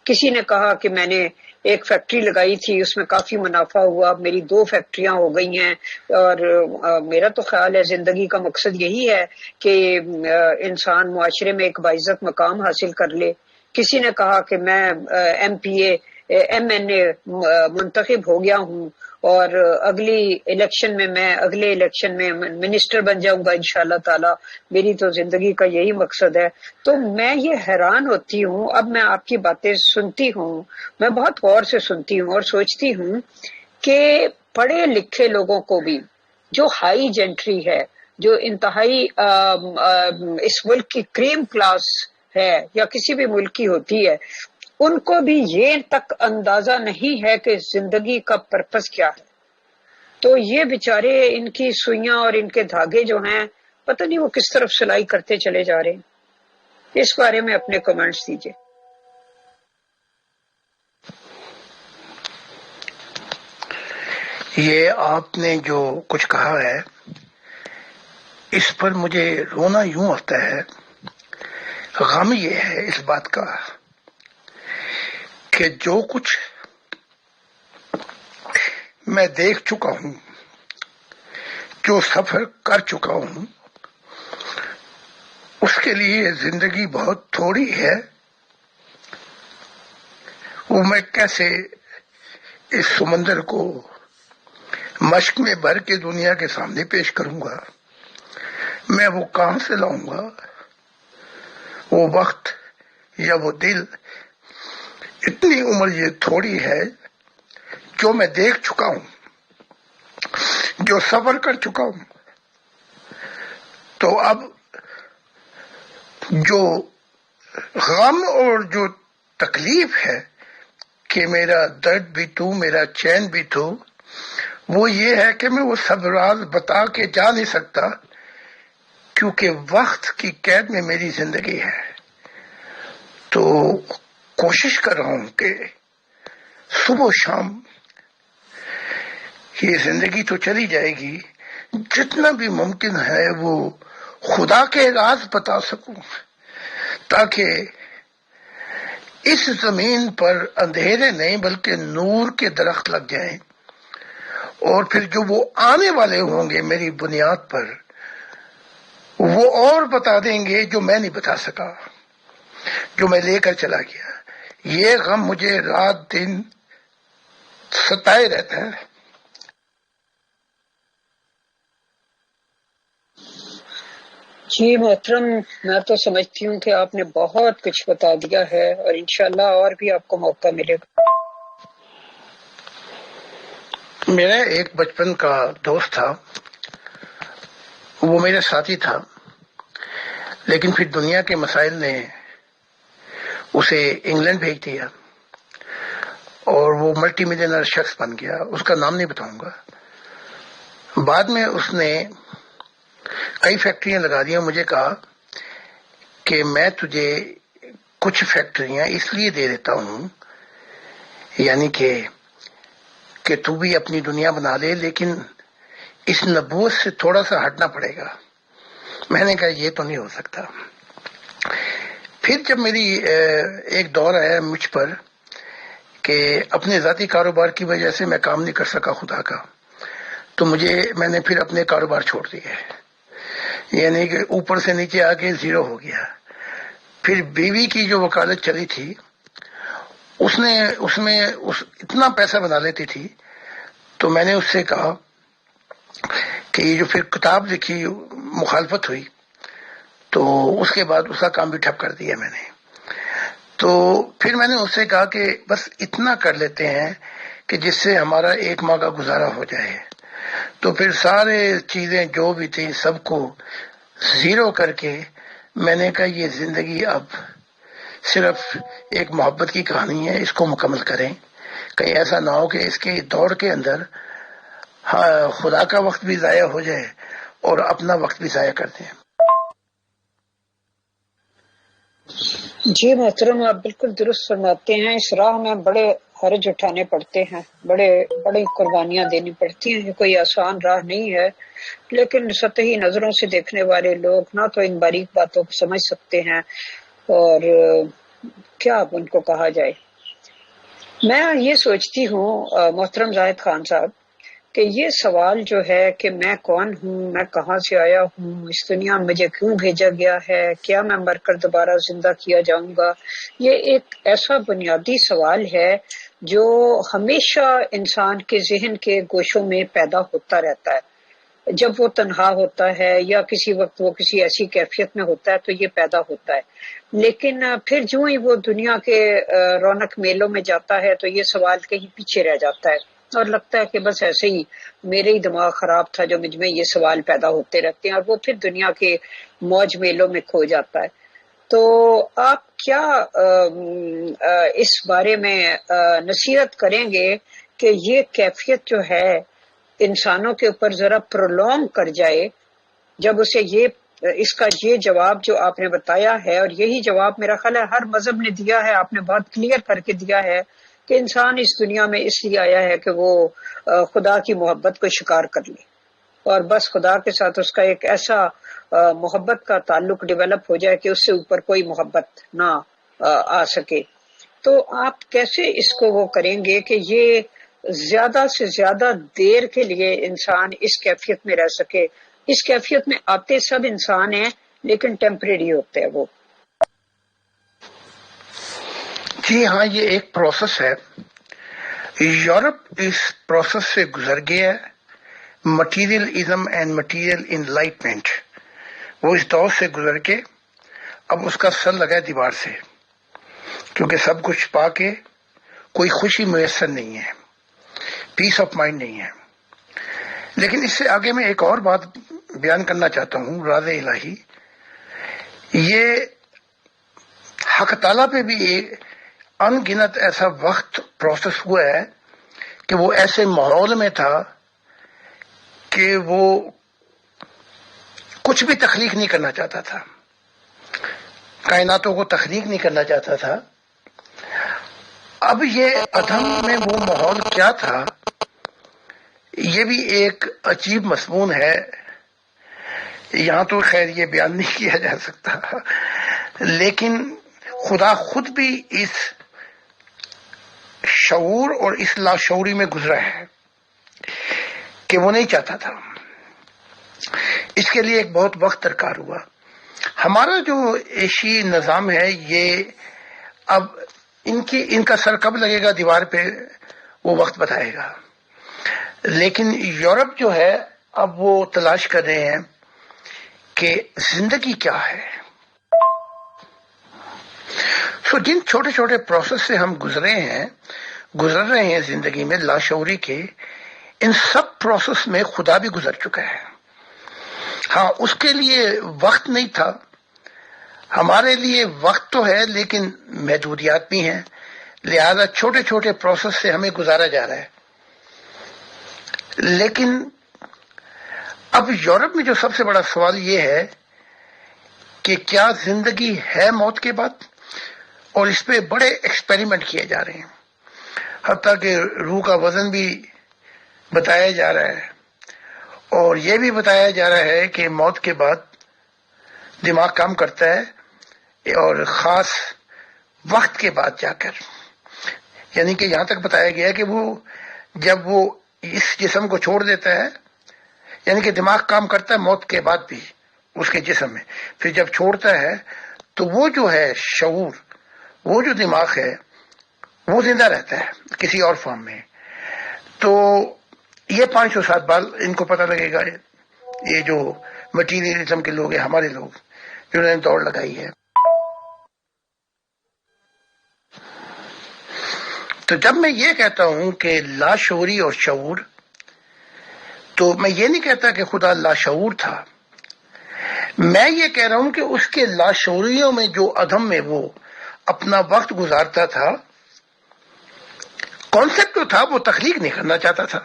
Speaker 3: کسی نے کہا کہ میں نے ایک فیکٹری لگائی تھی، اس میں کافی منافع ہوا، میری 2 فیکٹریاں ہو گئی ہیں، اور میرا تو خیال ہے زندگی کا مقصد یہی ہے کہ انسان معاشرے میں ایک باعزت مقام حاصل کر لے. کسی نے کہا کہ میں MNA منتخب ہو گیا ہوں اور اگلے الیکشن میں منسٹر بن جاؤں گا انشاءاللہ تعالی، میری تو زندگی کا یہی مقصد ہے. تو میں یہ حیران ہوتی ہوں، اب میں آپ کی باتیں سنتی ہوں، میں بہت غور سے سنتی ہوں اور سوچتی ہوں کہ پڑھے لکھے لوگوں کو بھی جو ہائی جینٹری ہے، جو انتہائی اس ملک کی کریم کلاس ہے یا کسی بھی ملک کی ہوتی ہے، ان کو بھی یہ تک اندازہ نہیں ہے کہ زندگی کا پرپس کیا ہے. تو یہ بیچارے ان کی سوئیاں اور ان کے دھاگے جو ہیں پتہ نہیں وہ کس طرف سلائی کرتے چلے جا رہے ہیں. اس بارے میں اپنے کمنٹس دیجیے.
Speaker 1: یہ آپ نے جو کچھ کہا ہے اس پر مجھے رونا یوں آتا ہے. غم یہ ہے اس بات کا کہ جو کچھ میں دیکھ چکا ہوں، جو سفر کر چکا ہوں، اس کے لیے زندگی بہت تھوڑی ہے. وہ میں کیسے اس سمندر کو مشق میں بھر کے دنیا کے سامنے پیش کروں گا؟ میں وہ کہاں سے لاؤں گا؟ وہ وقت یا وہ دل؟ اتنی عمر یہ تھوڑی ہے. جو میں دیکھ چکا ہوں، جو سفر کر چکا ہوں، تو اب جو غم اور جو تکلیف ہے کہ میرا درد بھی تو میرا چین بھی تو، وہ یہ ہے کہ میں وہ سب راز بتا کے جا نہیں سکتا کیونکہ وقت کی قید میں میری زندگی ہے. تو کوشش کر رہا ہوں کہ صبح و شام یہ زندگی تو چلی جائے گی، جتنا بھی ممکن ہے وہ خدا کے راز بتا سکوں تاکہ اس زمین پر اندھیرے نہیں بلکہ نور کے درخت لگ جائیں، اور پھر جو وہ آنے والے ہوں گے میری بنیاد پر وہ اور بتا دیں گے جو میں نہیں بتا سکا، جو میں لے کر چلا گیا. یہ غم مجھے رات دن ستائے رہتا ہے.
Speaker 3: جی محترم، میں تو سمجھتی ہوں کہ آپ نے بہت کچھ بتا دیا ہے اور انشاءاللہ اور بھی آپ کو موقع ملے گا.
Speaker 1: میرا ایک بچپن کا دوست تھا، وہ میرا ساتھی تھا، لیکن پھر دنیا کے مسائل نے اسے انگلینڈ بھیج دیا اور وہ ملٹی ملینر شخص بن گیا. اس کا نام نہیں بتاؤں گا. بعد میں اس نے کئی فیکٹریاں لگا دیا. مجھے کہا کہ میں تجھے کچھ فیکٹریاں اس لیے دے دیتا ہوں یعنی کہ تو بھی اپنی دنیا بنا لے، لیکن اس نبوت سے تھوڑا سا ہٹنا پڑے گا. میں نے کہا یہ تو نہیں ہو سکتا. پھر جب میری ایک دور آیا مجھ پر کہ اپنے ذاتی کاروبار کی وجہ سے میں کام نہیں کر سکا خدا کا، تو میں نے پھر اپنے کاروبار چھوڑ دیے، یعنی کہ اوپر سے نیچے آ کے زیرو ہو گیا. پھر بیوی کی جو وکالت چلی تھی اس میں اتنا پیسہ بنا لیتی تھی، تو میں نے اس سے کہا کہ یہ جو پھر کتاب لکھی مخالفت ہوئی، تو اس کے بعد اس کا کام بھی ٹھپ کر دیا میں نے. تو پھر میں نے اس سے کہا کہ بس اتنا کر لیتے ہیں کہ جس سے ہمارا 1 ماہ کا گزارا ہو جائے. تو پھر سارے چیزیں جو بھی تھیں سب کو زیرو کر کے میں نے کہا یہ زندگی اب صرف ایک محبت کی کہانی ہے، اس کو مکمل کریں. کہیں ایسا نہ ہو کہ اس کے دور کے اندر خدا کا وقت بھی ضائع ہو جائے اور اپنا وقت بھی ضائع کر دیں.
Speaker 3: جی محترم، آپ بالکل درست فرماتے ہیں. اس راہ میں بڑے حرج اٹھانے پڑتے ہیں، بڑی قربانیاں دینی پڑتی ہیں. کوئی آسان راہ نہیں ہے، لیکن سطحی نظروں سے دیکھنے والے لوگ نہ تو ان باریک باتوں کو سمجھ سکتے ہیں اور کیا اب ان کو کہا جائے. میں یہ سوچتی ہوں محترم زاہد خان صاحب کہ یہ سوال جو ہے کہ میں کون ہوں، میں کہاں سے آیا ہوں، اس دنیا میں مجھے کیوں بھیجا گیا ہے، کیا میں مر کر دوبارہ زندہ کیا جاؤں گا، یہ ایک ایسا بنیادی سوال ہے جو ہمیشہ انسان کے ذہن کے گوشوں میں پیدا ہوتا رہتا ہے. جب وہ تنہا ہوتا ہے یا کسی وقت وہ کسی ایسی کیفیت میں ہوتا ہے تو یہ پیدا ہوتا ہے. لیکن پھر جو ہی وہ دنیا کے رونق میلوں میں جاتا ہے تو یہ سوال کہیں پیچھے رہ جاتا ہے اور لگتا ہے کہ بس ایسے ہی میرے ہی دماغ خراب تھا جو مجھ میں یہ سوال پیدا ہوتے رہتے ہیں، اور وہ پھر دنیا کے موج میلوں میں کھو جاتا ہے. تو آپ کیا اس بارے میں نصیحت کریں گے کہ یہ کیفیت جو ہے انسانوں کے اوپر ذرا پرولونگ کر جائے، جب اسے اس کا یہ جواب جو آپ نے بتایا ہے، اور یہی جواب میرا خیال ہے ہر مذہب نے دیا ہے، آپ نے بہت کلیئر کر کے دیا ہے کہ انسان اس دنیا میں اس لیے آیا ہے کہ وہ خدا کی محبت کو شکار کر لے اور بس خدا کے ساتھ اس کا ایک ایسا محبت کا تعلق ڈیولپ ہو جائے کہ اس سے اوپر کوئی محبت نہ آ سکے. تو آپ کیسے اس کو وہ کریں گے کہ یہ زیادہ سے زیادہ دیر کے لیے انسان اس کیفیت میں رہ سکے؟ اس کیفیت میں آتے سب انسان ہیں لیکن ٹیمپریری ہوتے ہیں وہ.
Speaker 1: جی ہاں، یہ ایک پروسیس ہے. یورپ اس پروسیس سے گزر گیا ہے. Material ism and material enlightenment, وہ اس دور سے گزر کے اب اس کا سر لگا ہے دیوار سے، کیونکہ سب کچھ پا کے کوئی خوشی میسر نہیں ہے، پیس آف مائنڈ نہیں ہے. لیکن اس سے آگے میں ایک اور بات بیان کرنا چاہتا ہوں. راز الہی، یہ حق تعالیٰ پہ بھی ان گنت ایسا وقت پروسیس ہوا ہے کہ وہ ایسے ماحول میں تھا کہ وہ کچھ بھی تخلیق نہیں کرنا چاہتا تھا، کائناتوں کو تخلیق نہیں کرنا چاہتا تھا. اب یہ ادھم میں وہ ماحول کیا تھا، یہ بھی ایک عجیب مضمون ہے. یہاں تو خیر یہ بیان نہیں کیا جا سکتا، لیکن خدا خود بھی اس شعور اور اس لاشعوری میں گزرا ہے کہ وہ نہیں چاہتا تھا. اس کے لیے ایک بہت وقت درکار ہوا. ہمارا جو ایشی نظام ہے، یہ اب ان کا سر کب لگے گا دیوار پہ وہ وقت بتائے گا. لیکن یورپ جو ہے اب وہ تلاش کر رہے ہیں کہ زندگی کیا ہے. جن چھوٹے چھوٹے پروسیس سے ہم گزر رہے ہیں زندگی میں لاشعوری کے، ان سب پروسیس میں خدا بھی گزر چکا ہے. ہاں، اس کے لیے وقت نہیں تھا. ہمارے لیے وقت تو ہے لیکن محدودیات بھی ہیں، لہذا چھوٹے چھوٹے پروسیس سے ہمیں گزارا جا رہا ہے. لیکن اب یورپ میں جو سب سے بڑا سوال یہ ہے کہ کیا زندگی ہے موت کے بعد، اور اس پہ بڑے ایکسپیریمنٹ کیے جا رہے ہیں. حتیٰ کہ روح کا وزن بھی بتایا جا رہا ہے، اور یہ بھی بتایا جا رہا ہے کہ موت کے بعد دماغ کام کرتا ہے، اور خاص وقت کے بعد جا کر، یعنی کہ یہاں تک بتایا گیا کہ وہ جب وہ اس جسم کو چھوڑ دیتا ہے، یعنی کہ دماغ کام کرتا ہے موت کے بعد بھی اس کے جسم میں، پھر جب چھوڑتا ہے تو وہ جو ہے شعور، وہ جو دماغ ہے وہ زندہ رہتا ہے کسی اور فارم میں. تو یہ 507 بال ان کو پتہ لگے گا، یہ جو مٹیریلزم کے لوگ ہیں، ہمارے لوگ جنہوں نے دوڑ لگائی ہے. تو جب میں یہ کہتا ہوں کہ لاشعوری اور شعور، تو میں یہ نہیں کہتا کہ خدا لاشعور تھا، میں یہ کہہ رہا ہوں کہ اس کے لاشعوریوں میں جو عدم میں وہ اپنا وقت گزارتا تھا، کانسیپٹ تو تھا، وہ تخلیق نہیں کرنا چاہتا تھا۔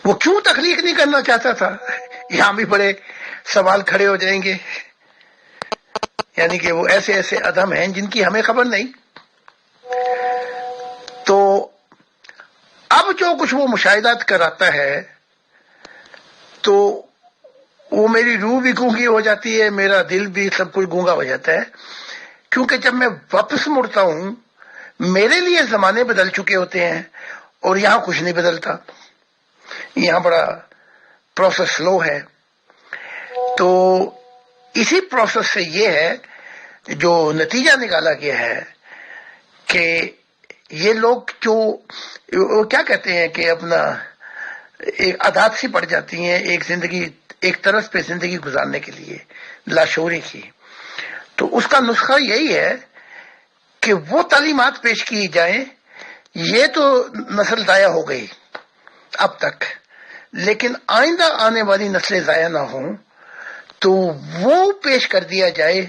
Speaker 1: وہ کیوں تخلیق نہیں کرنا چاہتا تھا؟ یہاں بھی بڑے سوال کھڑے ہو جائیں گے، یعنی کہ وہ ایسے ایسے عدم ہیں جن کی ہمیں خبر نہیں۔ تو اب جو کچھ وہ مشاہدات کراتا ہے تو وہ میری روح بھی گونگی ہو جاتی ہے، میرا دل بھی، سب کچھ گونگا ہو جاتا ہے، کیونکہ جب میں واپس مڑتا ہوں میرے لیے زمانے بدل چکے ہوتے ہیں اور یہاں کچھ نہیں بدلتا، یہاں بڑا پروسیس سلو ہے۔ تو اسی پروسیس سے یہ ہے جو نتیجہ نکالا گیا ہے کہ یہ لوگ جو وہ کیا کہتے ہیں کہ اپنا ایک عادات سی پڑ جاتی ہیں ایک زندگی، ایک طرز پہ زندگی گزارنے کے لیے لاشعوری کی، تو اس کا نسخہ یہی ہے کہ وہ تعلیمات پیش کی جائیں۔ یہ تو نسل ضائع ہو گئی اب تک، لیکن آئندہ آنے والی نسلیں ضائع نہ ہوں تو وہ پیش کر دیا جائے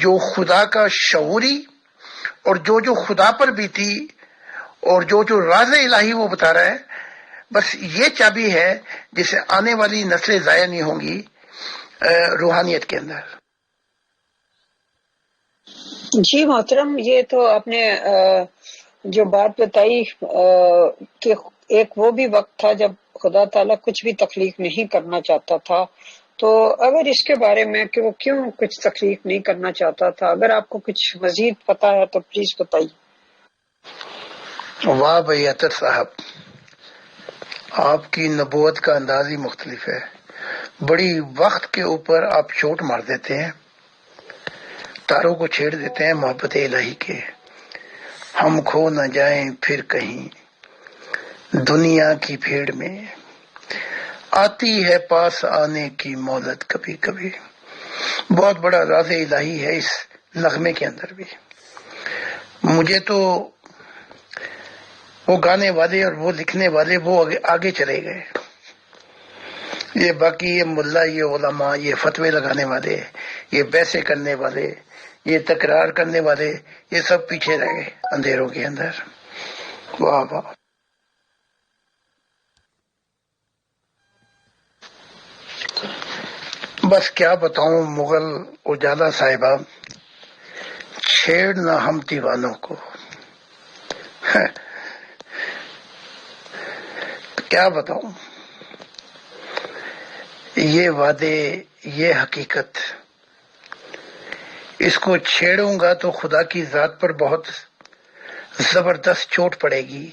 Speaker 1: جو خدا کا شعوری اور جو خدا پر بیتی اور جو راز الہی وہ بتا رہا ہے، بس یہ چابی ہے جسے آنے والی نسلیں ضائع نہیں ہوں گی روحانیت کے اندر۔
Speaker 3: جی محترم، یہ تو آپ نے جو بات بتائی کہ ایک وہ بھی وقت تھا جب خدا تعالیٰ کچھ بھی تخلیق نہیں کرنا چاہتا تھا، تو اگر اس کے بارے میں کہ وہ کیوں کچھ تخلیق نہیں کرنا چاہتا تھا، اگر آپ کو کچھ مزید پتا ہے تو پلیز بتائیے۔
Speaker 1: واہ بھائی عطر صاحب، آپ کی نبوت کا انداز ہی مختلف ہے، بڑی وقت کے اوپر آپ چوٹ مار دیتے ہیں، تاروں کو چھیڑ دیتے ہیں محبت الہی کے۔ ہم کھو نہ جائیں پھر کہیں دنیا کی بھیڑ میں، آتی ہے پاس آنے کی مہلت کبھی کبھی۔ بہت بڑا راز الہی ہے اس نغمے کے اندر بھی۔ مجھے تو وہ گانے والے اور وہ لکھنے والے وہ آگے چلے گئے، یہ باقی یہ ملا، یہ علماء، یہ فتوے لگانے والے، یہ بحثیں کرنے والے، یہ تکرار کرنے والے، یہ سب پیچھے رہ گئے اندھیروں کے اندر۔ واہ واہ۔ بس کیا بتاؤں مغل اجالا صاحبہ، چھیڑنا ہم دیوانوں کو، کیا بتاؤں، یہ وعدے، یہ حقیقت، اس کو چھیڑوں گا تو خدا کی ذات پر بہت زبردست چوٹ پڑے گی،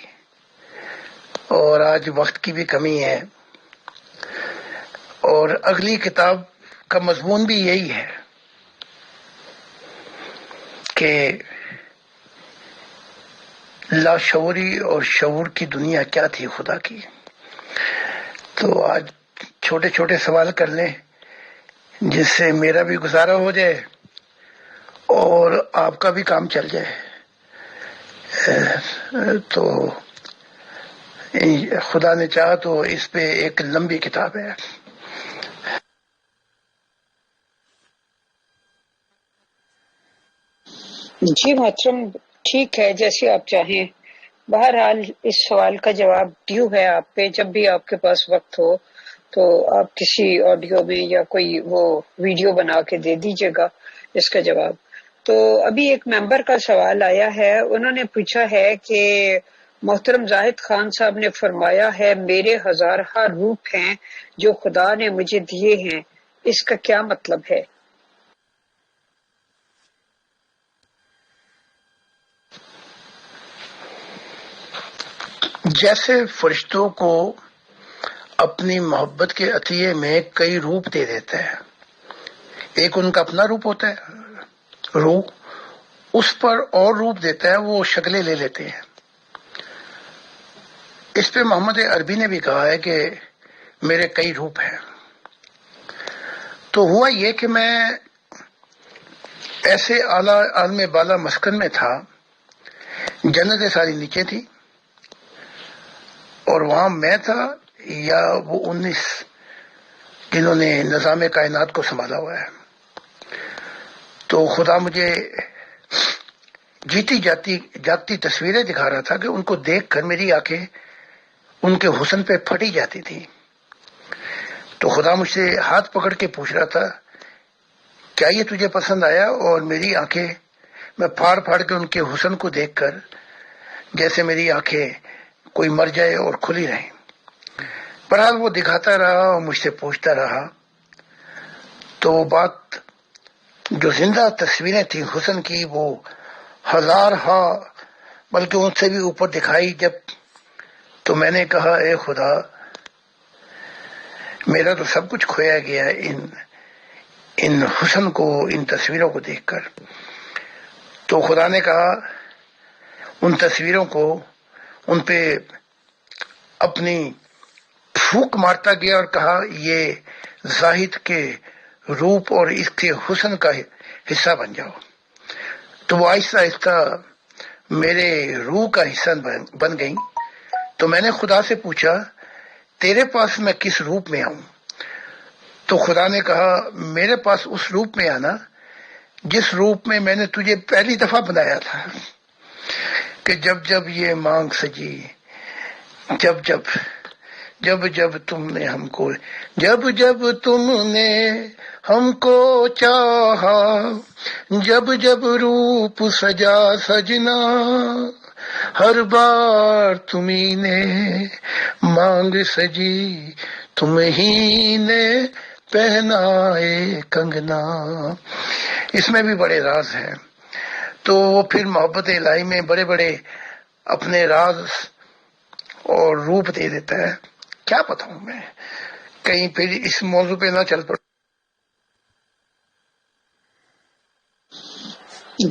Speaker 1: اور آج وقت کی بھی کمی ہے، اور اگلی کتاب کا مضمون بھی یہی ہے کہ لاشعوری اور شعور کی دنیا کیا تھی خدا کی۔ تو آج چھوٹے چھوٹے سوال کر لیں جس سے میرا بھی گزارا ہو جائے اور آپ کا بھی کام چل جائے۔ تو خدا نے چاہا تو اس پہ ایک لمبی کتاب ہے۔
Speaker 3: جی محترم، ٹھیک ہے، جیسے آپ چاہیں۔ بہرحال اس سوال کا جواب ڈیو ہے آپ پہ، جب بھی آپ کے پاس وقت ہو تو آپ کسی آڈیو میں یا کوئی وہ ویڈیو بنا کے دے دیجیے گا اس کا جواب۔ تو ابھی ایک ممبر کا سوال آیا ہے، انہوں نے پوچھا ہے کہ محترم زاہد خان صاحب نے فرمایا ہے میرے ہزارہ روپ ہیں جو خدا نے مجھے دیے ہیں، اس کا کیا مطلب ہے؟
Speaker 1: جیسے فرشتوں کو اپنی محبت کے عطیے میں کئی روپ دے دیتا ہے، ایک ان کا اپنا روپ ہوتا ہے، روح اس پر اور روپ دیتا ہے، وہ شکلیں لے لیتے ہیں۔ اس پہ محمد عربی نے بھی کہا ہے کہ میرے کئی روپ ہیں۔ تو ہوا یہ کہ میں ایسے اعلیٰ عالم بالا مسکن میں تھا جنتیں ساری نیچے تھی اور وہاں میں تھا یا وہ 19 جنہوں نے نظام کائنات کو سنبھالا ہوا ہے. تو خدا مجھے جیتی جاگتی تصویریں دکھا رہا تھا کہ ان کو دیکھ کر میری آنکھیں ان کے حسن پہ پھٹی جاتی تھی. تو خدا مجھ سے ہاتھ پکڑ کے پوچھ رہا تھا کیا یہ تجھے پسند آیا؟ اور میری آنکھیں میں پھاڑ پھاڑ کے ان کے حسن کو دیکھ کر جیسے میری آنکھیں کوئی مر جائے اور کھلی رہیں. بہرحال وہ دکھاتا رہا اور مجھ سے پوچھتا رہا. تو وہ بات جو زندہ تصویریں تھیں حسن کی وہ ہزار بلکہ ان سے بھی اوپر دکھائی جب. تو میں نے کہا اے خدا میرا تو سب کچھ کھویا گیا ان حسن کو، ان تصویروں کو دیکھ کر. تو خدا نے کہا ان تصویروں کو ان پہ اپنی پھونک مارتا گیا اور کہا یہ زاہد کے روپ اور اس کے حسن کا حصہ بن جاؤ. تو وہ آہستہ آہستہ میرے روح کا حصہ بن گئی. تو میں نے خدا سے پوچھا تیرے پاس میں کس روپ میں آؤں؟ تو خدا نے کہا میرے پاس اس روپ میں آنا جس روپ میں نے تجھے پہلی دفعہ بنایا تھا کہ جب یہ مانگ سجی، جب تم نے ہم کو، جب تم نے ہم کو چاہا، جب روپ سجا سجنا، ہر بار تمہیں نے مانگ سجی، تم ہی نے پہنائے کنگنا. اس میں بھی بڑے راز ہیں. تو وہ پھر محبت الہی میں بڑے بڑے اپنے راز اور روپ دے دیتا ہے. کیا بتاؤں میں، کہیں پھر اس موضوع پہ نہ چل پڑ.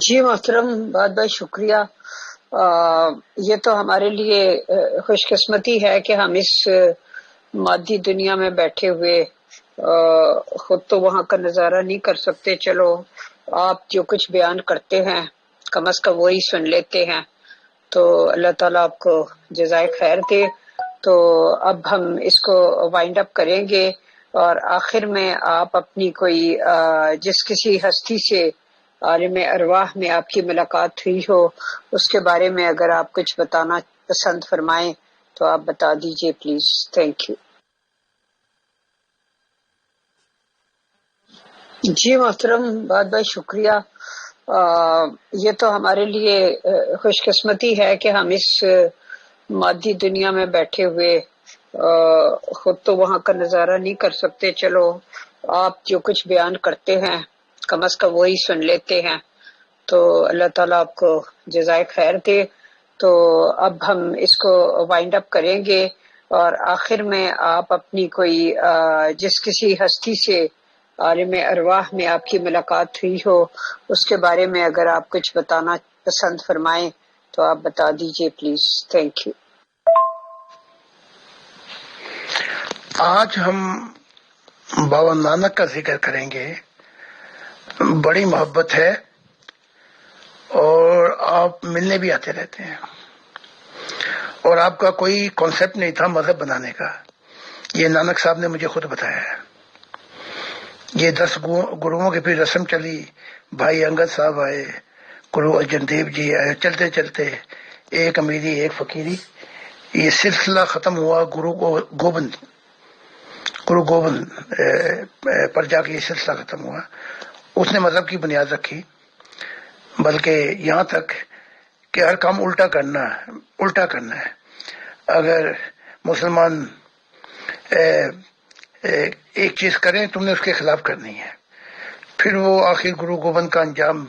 Speaker 3: جی محترم، بہت بہت شکریہ. یہ تو ہمارے لیے خوش قسمتی ہے کہ ہم اس مادی دنیا میں بیٹھے ہوئے خود تو وہاں کا نظارہ نہیں کر سکتے. چلو آپ جو کچھ بیان کرتے ہیں کم از کم وہی سن لیتے ہیں. تو اللہ تعالیٰ آپ کو جزائے خیر دے. تو اب ہم اس کو وائنڈ اپ کریں گے اور آخر میں آپ اپنی کوئی جس کسی ہستی سے عالم ارواح میں آپ کی ملاقات ہوئی ہو اس کے بارے میں اگر آپ کچھ بتانا پسند فرمائیں تو آپ بتا دیجئے پلیز. Thank you. جی محترم، بہت بہت شکریہ. یہ تو ہمارے لیے خوش قسمتی ہے کہ ہم اس مادی دنیا میں بیٹھے ہوئے خود تو وہاں کا نظارہ نہیں کر سکتے. چلو آپ جو کچھ بیان کرتے ہیں کم از کم وہی سن لیتے ہیں. تو اللہ تعالیٰ آپ کو جزائے خیر دے. تو اب ہم اس کو وائنڈ اپ کریں گے اور آخر میں آپ اپنی کوئی جس کسی ہستی سے عالم ارواح میں آپ کی ملاقات ہوئی ہو اس کے بارے میں اگر آپ کچھ بتانا پسند فرمائیں تو آپ بتا دیجئے پلیز. Thank you.
Speaker 1: آج ہم بابا نانک کا ذکر کریں گے. بڑی محبت ہے اور آپ ملنے بھی آتے رہتے ہیں اور آپ کا کوئی کانسیپٹ نہیں تھا مذہب بنانے کا. یہ نانک صاحب نے مجھے خود بتایا ہے. یہ 10 گروؤں کی پھر رسم چلی. بھائی انگد صاحب آئے، گرو ارجن دیو جی آئے، چلتے چلتے ایک امیری ایک فقیری، یہ سلسلہ ختم ہوا. گرو گوبند پر جا کے یہ سلسلہ ختم ہوا. اس نے مذہب کی بنیاد رکھی، بلکہ یہاں تک کہ ہر کام الٹا کرنا ہے. اگر مسلمان ایک چیز کریں تم نے اس کے خلاف کرنی ہے. پھر وہ آخر گرو گوبند کا انجام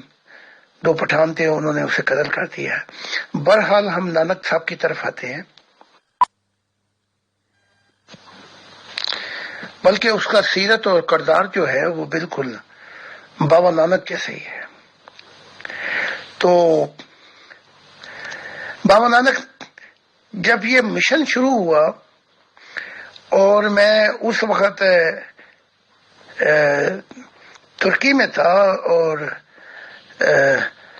Speaker 1: 2 پٹھان تھے، انہوں نے اسے قتل کر دیا. بہرحال ہم نانک صاحب کی طرف آتے ہیں، بلکہ اس کا سیرت اور کردار جو ہے وہ بالکل بابا نانک جیسے ہی ہے. تو بابا نانک جب یہ مشن شروع ہوا اور میں اس وقت ترکی میں تھا اور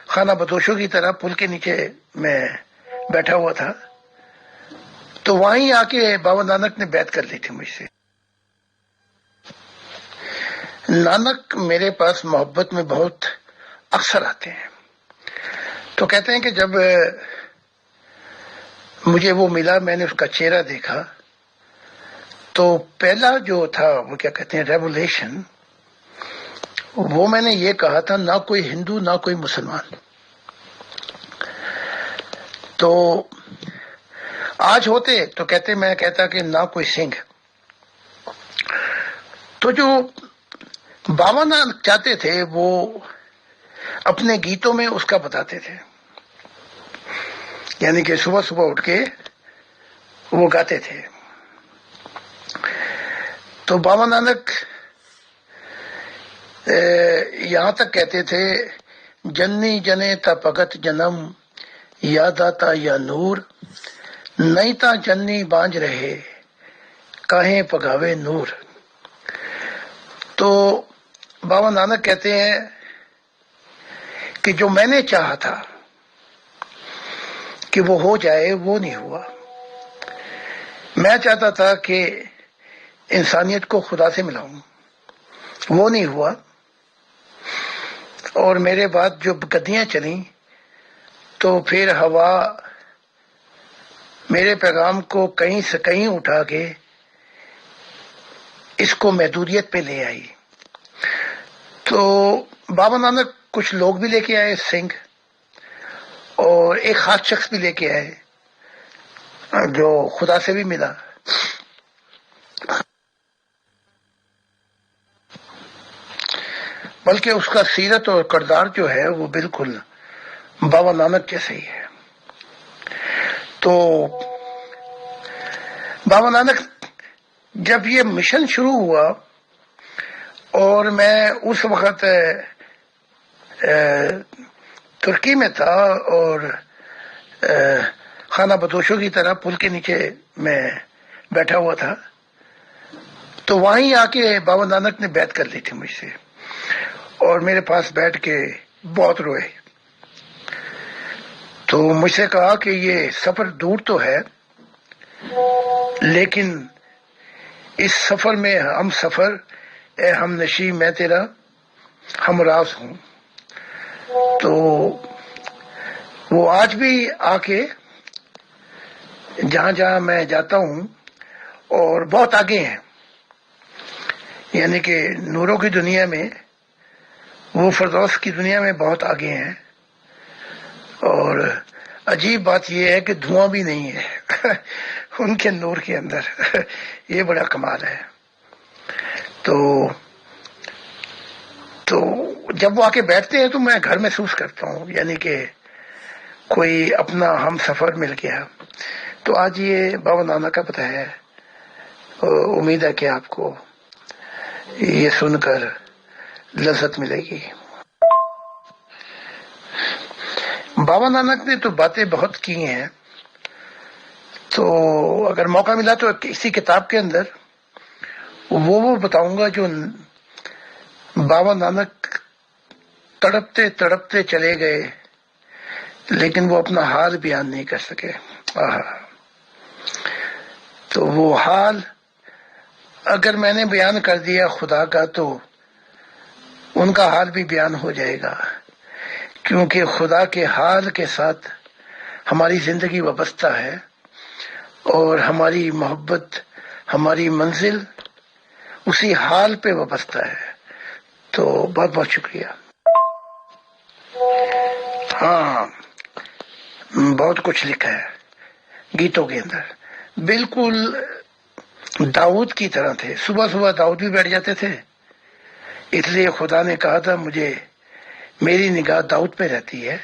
Speaker 1: خانہ بدوشوں کی طرح پل کے نیچے میں بیٹھا ہوا تھا، تو وہیں آ کے بابا نانک نے بیعت کر لی تھی مجھ سے۔ نانک میرے پاس محبت میں بہت اکثر آتے ہیں، تو کہتے ہیں کہ جب مجھے وہ ملا، میں نے اس کا چہرہ دیکھا، تو پہلا جو تھا وہ کیا کہتے ہیں ریولیشن، وہ میں نے یہ کہا تھا نہ کوئی ہندو نہ کوئی مسلمان۔ تو آج ہوتے تو کہتے میں کہتا کہ نہ کوئی سنگھ۔ تو جو بابا نانک چاہتے تھے وہ اپنے گیتوں میں اس کا بتاتے تھے، یعنی کہ صبح صبح اٹھ کے وہ گاتے تھے۔ تو بابا نانک یہاں تک کہتے تھے جنی جنے تا پگت جنم یاد آتا یا نور، نہیں تا جنی بانج رہے کاہیں پگاوے نور۔ تو بابا نانک کہتے ہیں کہ جو میں نے چاہا تھا کہ وہ ہو جائے وہ نہیں ہوا۔ میں چاہتا تھا کہ انسانیت کو خدا سے ملاؤں، وہ نہیں ہوا۔ اور میرے بعد جو گدیاں چلیں تو پھر ہوا میرے پیغام کو کہیں سے کہیں اٹھا کے اس کو محدودیت پہ لے آئی۔ تو بابا نانک کچھ لوگ بھی لے کے آئے سنگھ، اور ایک خاص شخص بھی لے کے آئے جو خدا سے بھی ملا۔ بلکہ اس کا سیرت اور کردار جو ہے وہ بالکل بابا نانک جیسے ہی ہے۔ تو بابا نانک جب یہ مشن شروع ہوا، اور میں اس وقت ترکی میں تھا اور خانہ بدوشوں کی طرح پل کے نیچے میں بیٹھا ہوا تھا، تو وہیں آ کے بابا نانک نے بیعت کر لی تھی مجھ سے، اور میرے پاس بیٹھ کے بہت روئے۔ تو مجھ سے کہا کہ یہ سفر دور تو ہے، لیکن اس سفر میں ہم سفر اے ہم نشی میں تیرا ہم راز ہوں۔ تو وہ آج بھی آ کے جہاں جہاں میں جاتا ہوں، اور بہت آگے ہیں، یعنی کہ نوروں کی دنیا میں، وہ فردوس کی دنیا میں بہت آگے ہیں۔ اور عجیب بات یہ ہے کہ دھواں بھی نہیں ہے ان کے نور کے اندر یہ بڑا کمال ہے۔ تو جب وہ آ کے بیٹھتے ہیں تو میں گھر محسوس کرتا ہوں، یعنی کہ کوئی اپنا ہم سفر مل گیا۔ تو آج یہ بابا نانک کا پتہ ہے، امید ہے کہ آپ کو یہ سن کر لذت ملے گی۔ بابا نانک نے تو باتیں بہت کی ہیں، تو اگر موقع ملا تو اسی کتاب کے اندر وہ بتاؤں گا جو بابا نانک تڑپتے تڑپتے چلے گئے، لیکن وہ اپنا حال بیان نہیں کر سکے۔ تو وہ حال اگر میں نے بیان کر دیا خدا کا، تو ان کا حال بھی بیان ہو جائے گا، کیونکہ خدا کے حال کے ساتھ ہماری زندگی وابستہ ہے، اور ہماری محبت، ہماری منزل اسی حال پہ وابستہ ہے۔ تو بہت بہت شکریہ۔ ہاں، بہت کچھ لکھا ہے گیتوں کے اندر، بالکل داؤد کی طرح تھے۔ صبح صبح داؤد بھی بیٹھ جاتے تھے، اس لیے خدا نے کہا تھا مجھے میری نگاہ داؤد پہ رہتی ہے،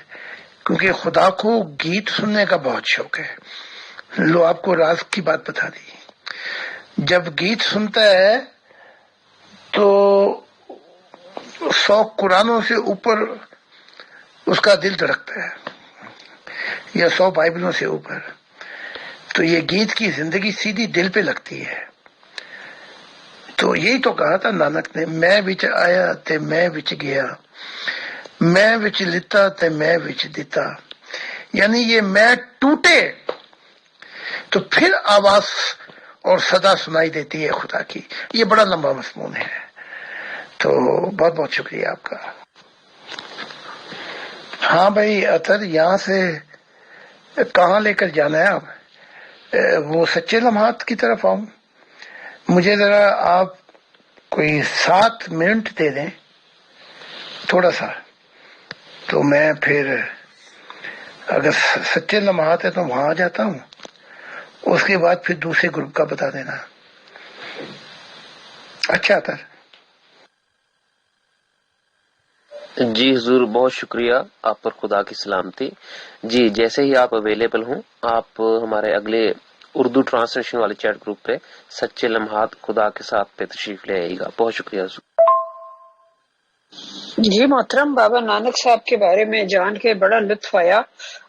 Speaker 1: کیونکہ خدا کو گیت سننے کا بہت شوق ہے۔ لو آپ کو راز کی بات بتا دی، جب گیت سنتا ہے تو 100 قرآنوں سے اوپر اس کا دل دھڑکتا ہے، یا 100 بائبلوں سے اوپر۔ تو یہ گیت کی زندگی سیدھی دل پہ لگتی ہے۔ تو یہی تو کہا تھا نانک نے، میں وچ آیا تے میں وچ گیا، میں وچ لتا تے میں وچ دتا، یعنی یہ میں ٹوٹے تو پھر آواز اور صدا سنائی دیتی ہے خدا کی. یہ بڑا لمبا مضمون ہے. تو بہت بہت شکریہ آپ کا. ہاں بھائی اطہر، یہاں سے کہاں لے کر جانا ہے آپ؟ وہ سچے لمحات کی طرف آؤں؟ مجھے ذرا آپ کوئی 7 منٹ دے دیں تھوڑا سا، تو میں پھر اگر سچے لمحات ہے تو وہاں آ جاتا ہوں. اس کے بعد پھر دوسرے گروپ کا بتا دینا. اچھا اطہر.
Speaker 4: جی حضور بہت شکریہ، آپ پر خدا کی سلامتی. جی جیسے ہی آپ اویلیبل ہوں آپ ہمارے اگلے اردو ٹرانسلیشن والے چیٹ گروپ پہ سچے لمحات خدا کے ساتھ پہ تشریف لے آئیے گا. بہت شکریہ حضور.
Speaker 3: جی محترم، بابا نانک صاحب کے بارے میں جان کے بڑا لطف آیا.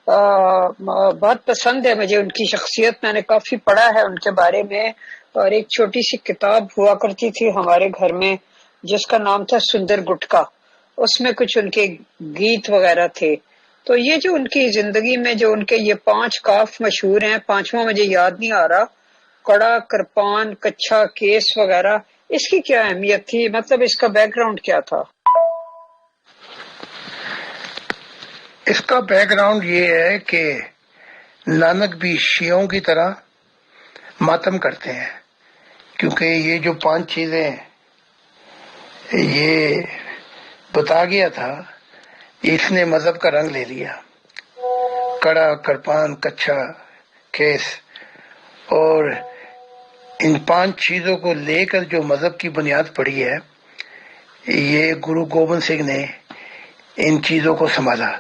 Speaker 3: بہت پسند ہے مجھے ان کی شخصیت، میں نے کافی پڑھا ہے ان کے بارے میں. اور ایک چھوٹی سی کتاب ہوا کرتی تھی ہمارے گھر میں جس کا نام تھا سندر گٹکا، اس میں کچھ ان کے گیت وغیرہ تھے. تو یہ جو ان کی زندگی میں جو ان کے یہ 5 کاف مشہور ہیں، 5واں مجھے یاد نہیں آ رہا، کڑا، کرپان، کچھا، کیس وغیرہ، اس کی کیا اہمیت تھی؟ مطلب اس کا بیک گراؤنڈ کیا تھا؟
Speaker 1: اس کا بیک گراؤنڈ یہ ہے کہ نانک بھی شیعوں کی طرح ماتم کرتے ہیں، کیونکہ یہ جو 5 چیزیں یہ بتا گیا تھا اس نے مذہب کا رنگ لے لیا. کڑا، کرپان، کچھا، کیس، اور ان 5 چیزوں کو لے کر جو مذہب کی بنیاد پڑی ہے، یہ گرو گوبند سنگھ نے ان چیزوں کو سنبھالا.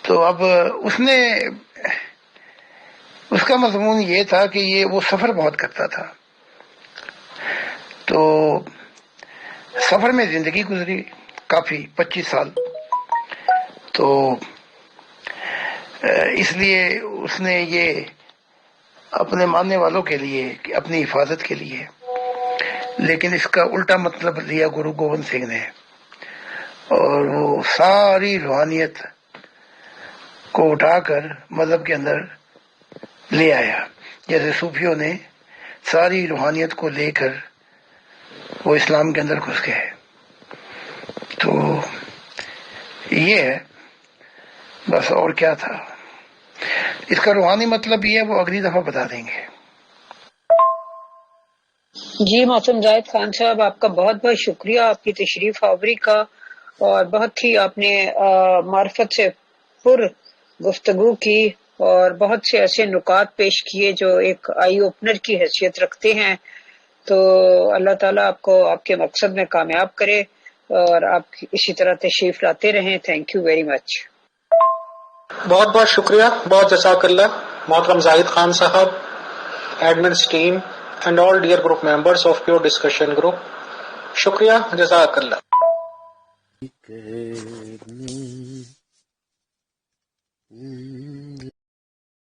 Speaker 1: تو اب اس کا مضمون یہ تھا کہ وہ سفر بہت کرتا تھا، تو سفر میں زندگی گزری کافی 25 سال. تو اس لیے اس نے یہ اپنے ماننے والوں کے لیے، اپنی حفاظت کے لیے، لیکن اس کا الٹا مطلب لیا گرو گوبند سنگھ نے، اور وہ ساری روحانیت کو اٹھا کر مذہب کے اندر لے آیا. جیسے صوفیوں نے ساری روحانیت کو لے کر وہ اسلام کے اندر گھس گئے. تو یہ ہے بس، اور کیا تھا اس کا روحانی مطلب. یہ وہ اگلی دفعہ بتا دیں گے.
Speaker 3: جی محترم زاہد خان صاحب، آپ کا بہت بہت شکریہ آپ کی تشریف آوری کا، اور بہت ہی آپ نے معرفت سے پر گفتگو کی اور بہت سے ایسے نکات پیش کیے جو ایک آئی اوپنر کی حیثیت رکھتے ہیں. تو اللہ تعالیٰ آپ کو آپ کے مقصد میں کامیاب کرے اور آپ اسی طرح تشریف لاتے رہیں. Thank you very much.
Speaker 2: بہت بہت شکریہ، بہت جزاک اللہ محترم Zahid Khan sahab, admins team and all dear group members of pure discussion group. شکریہ، جزاک اللہ.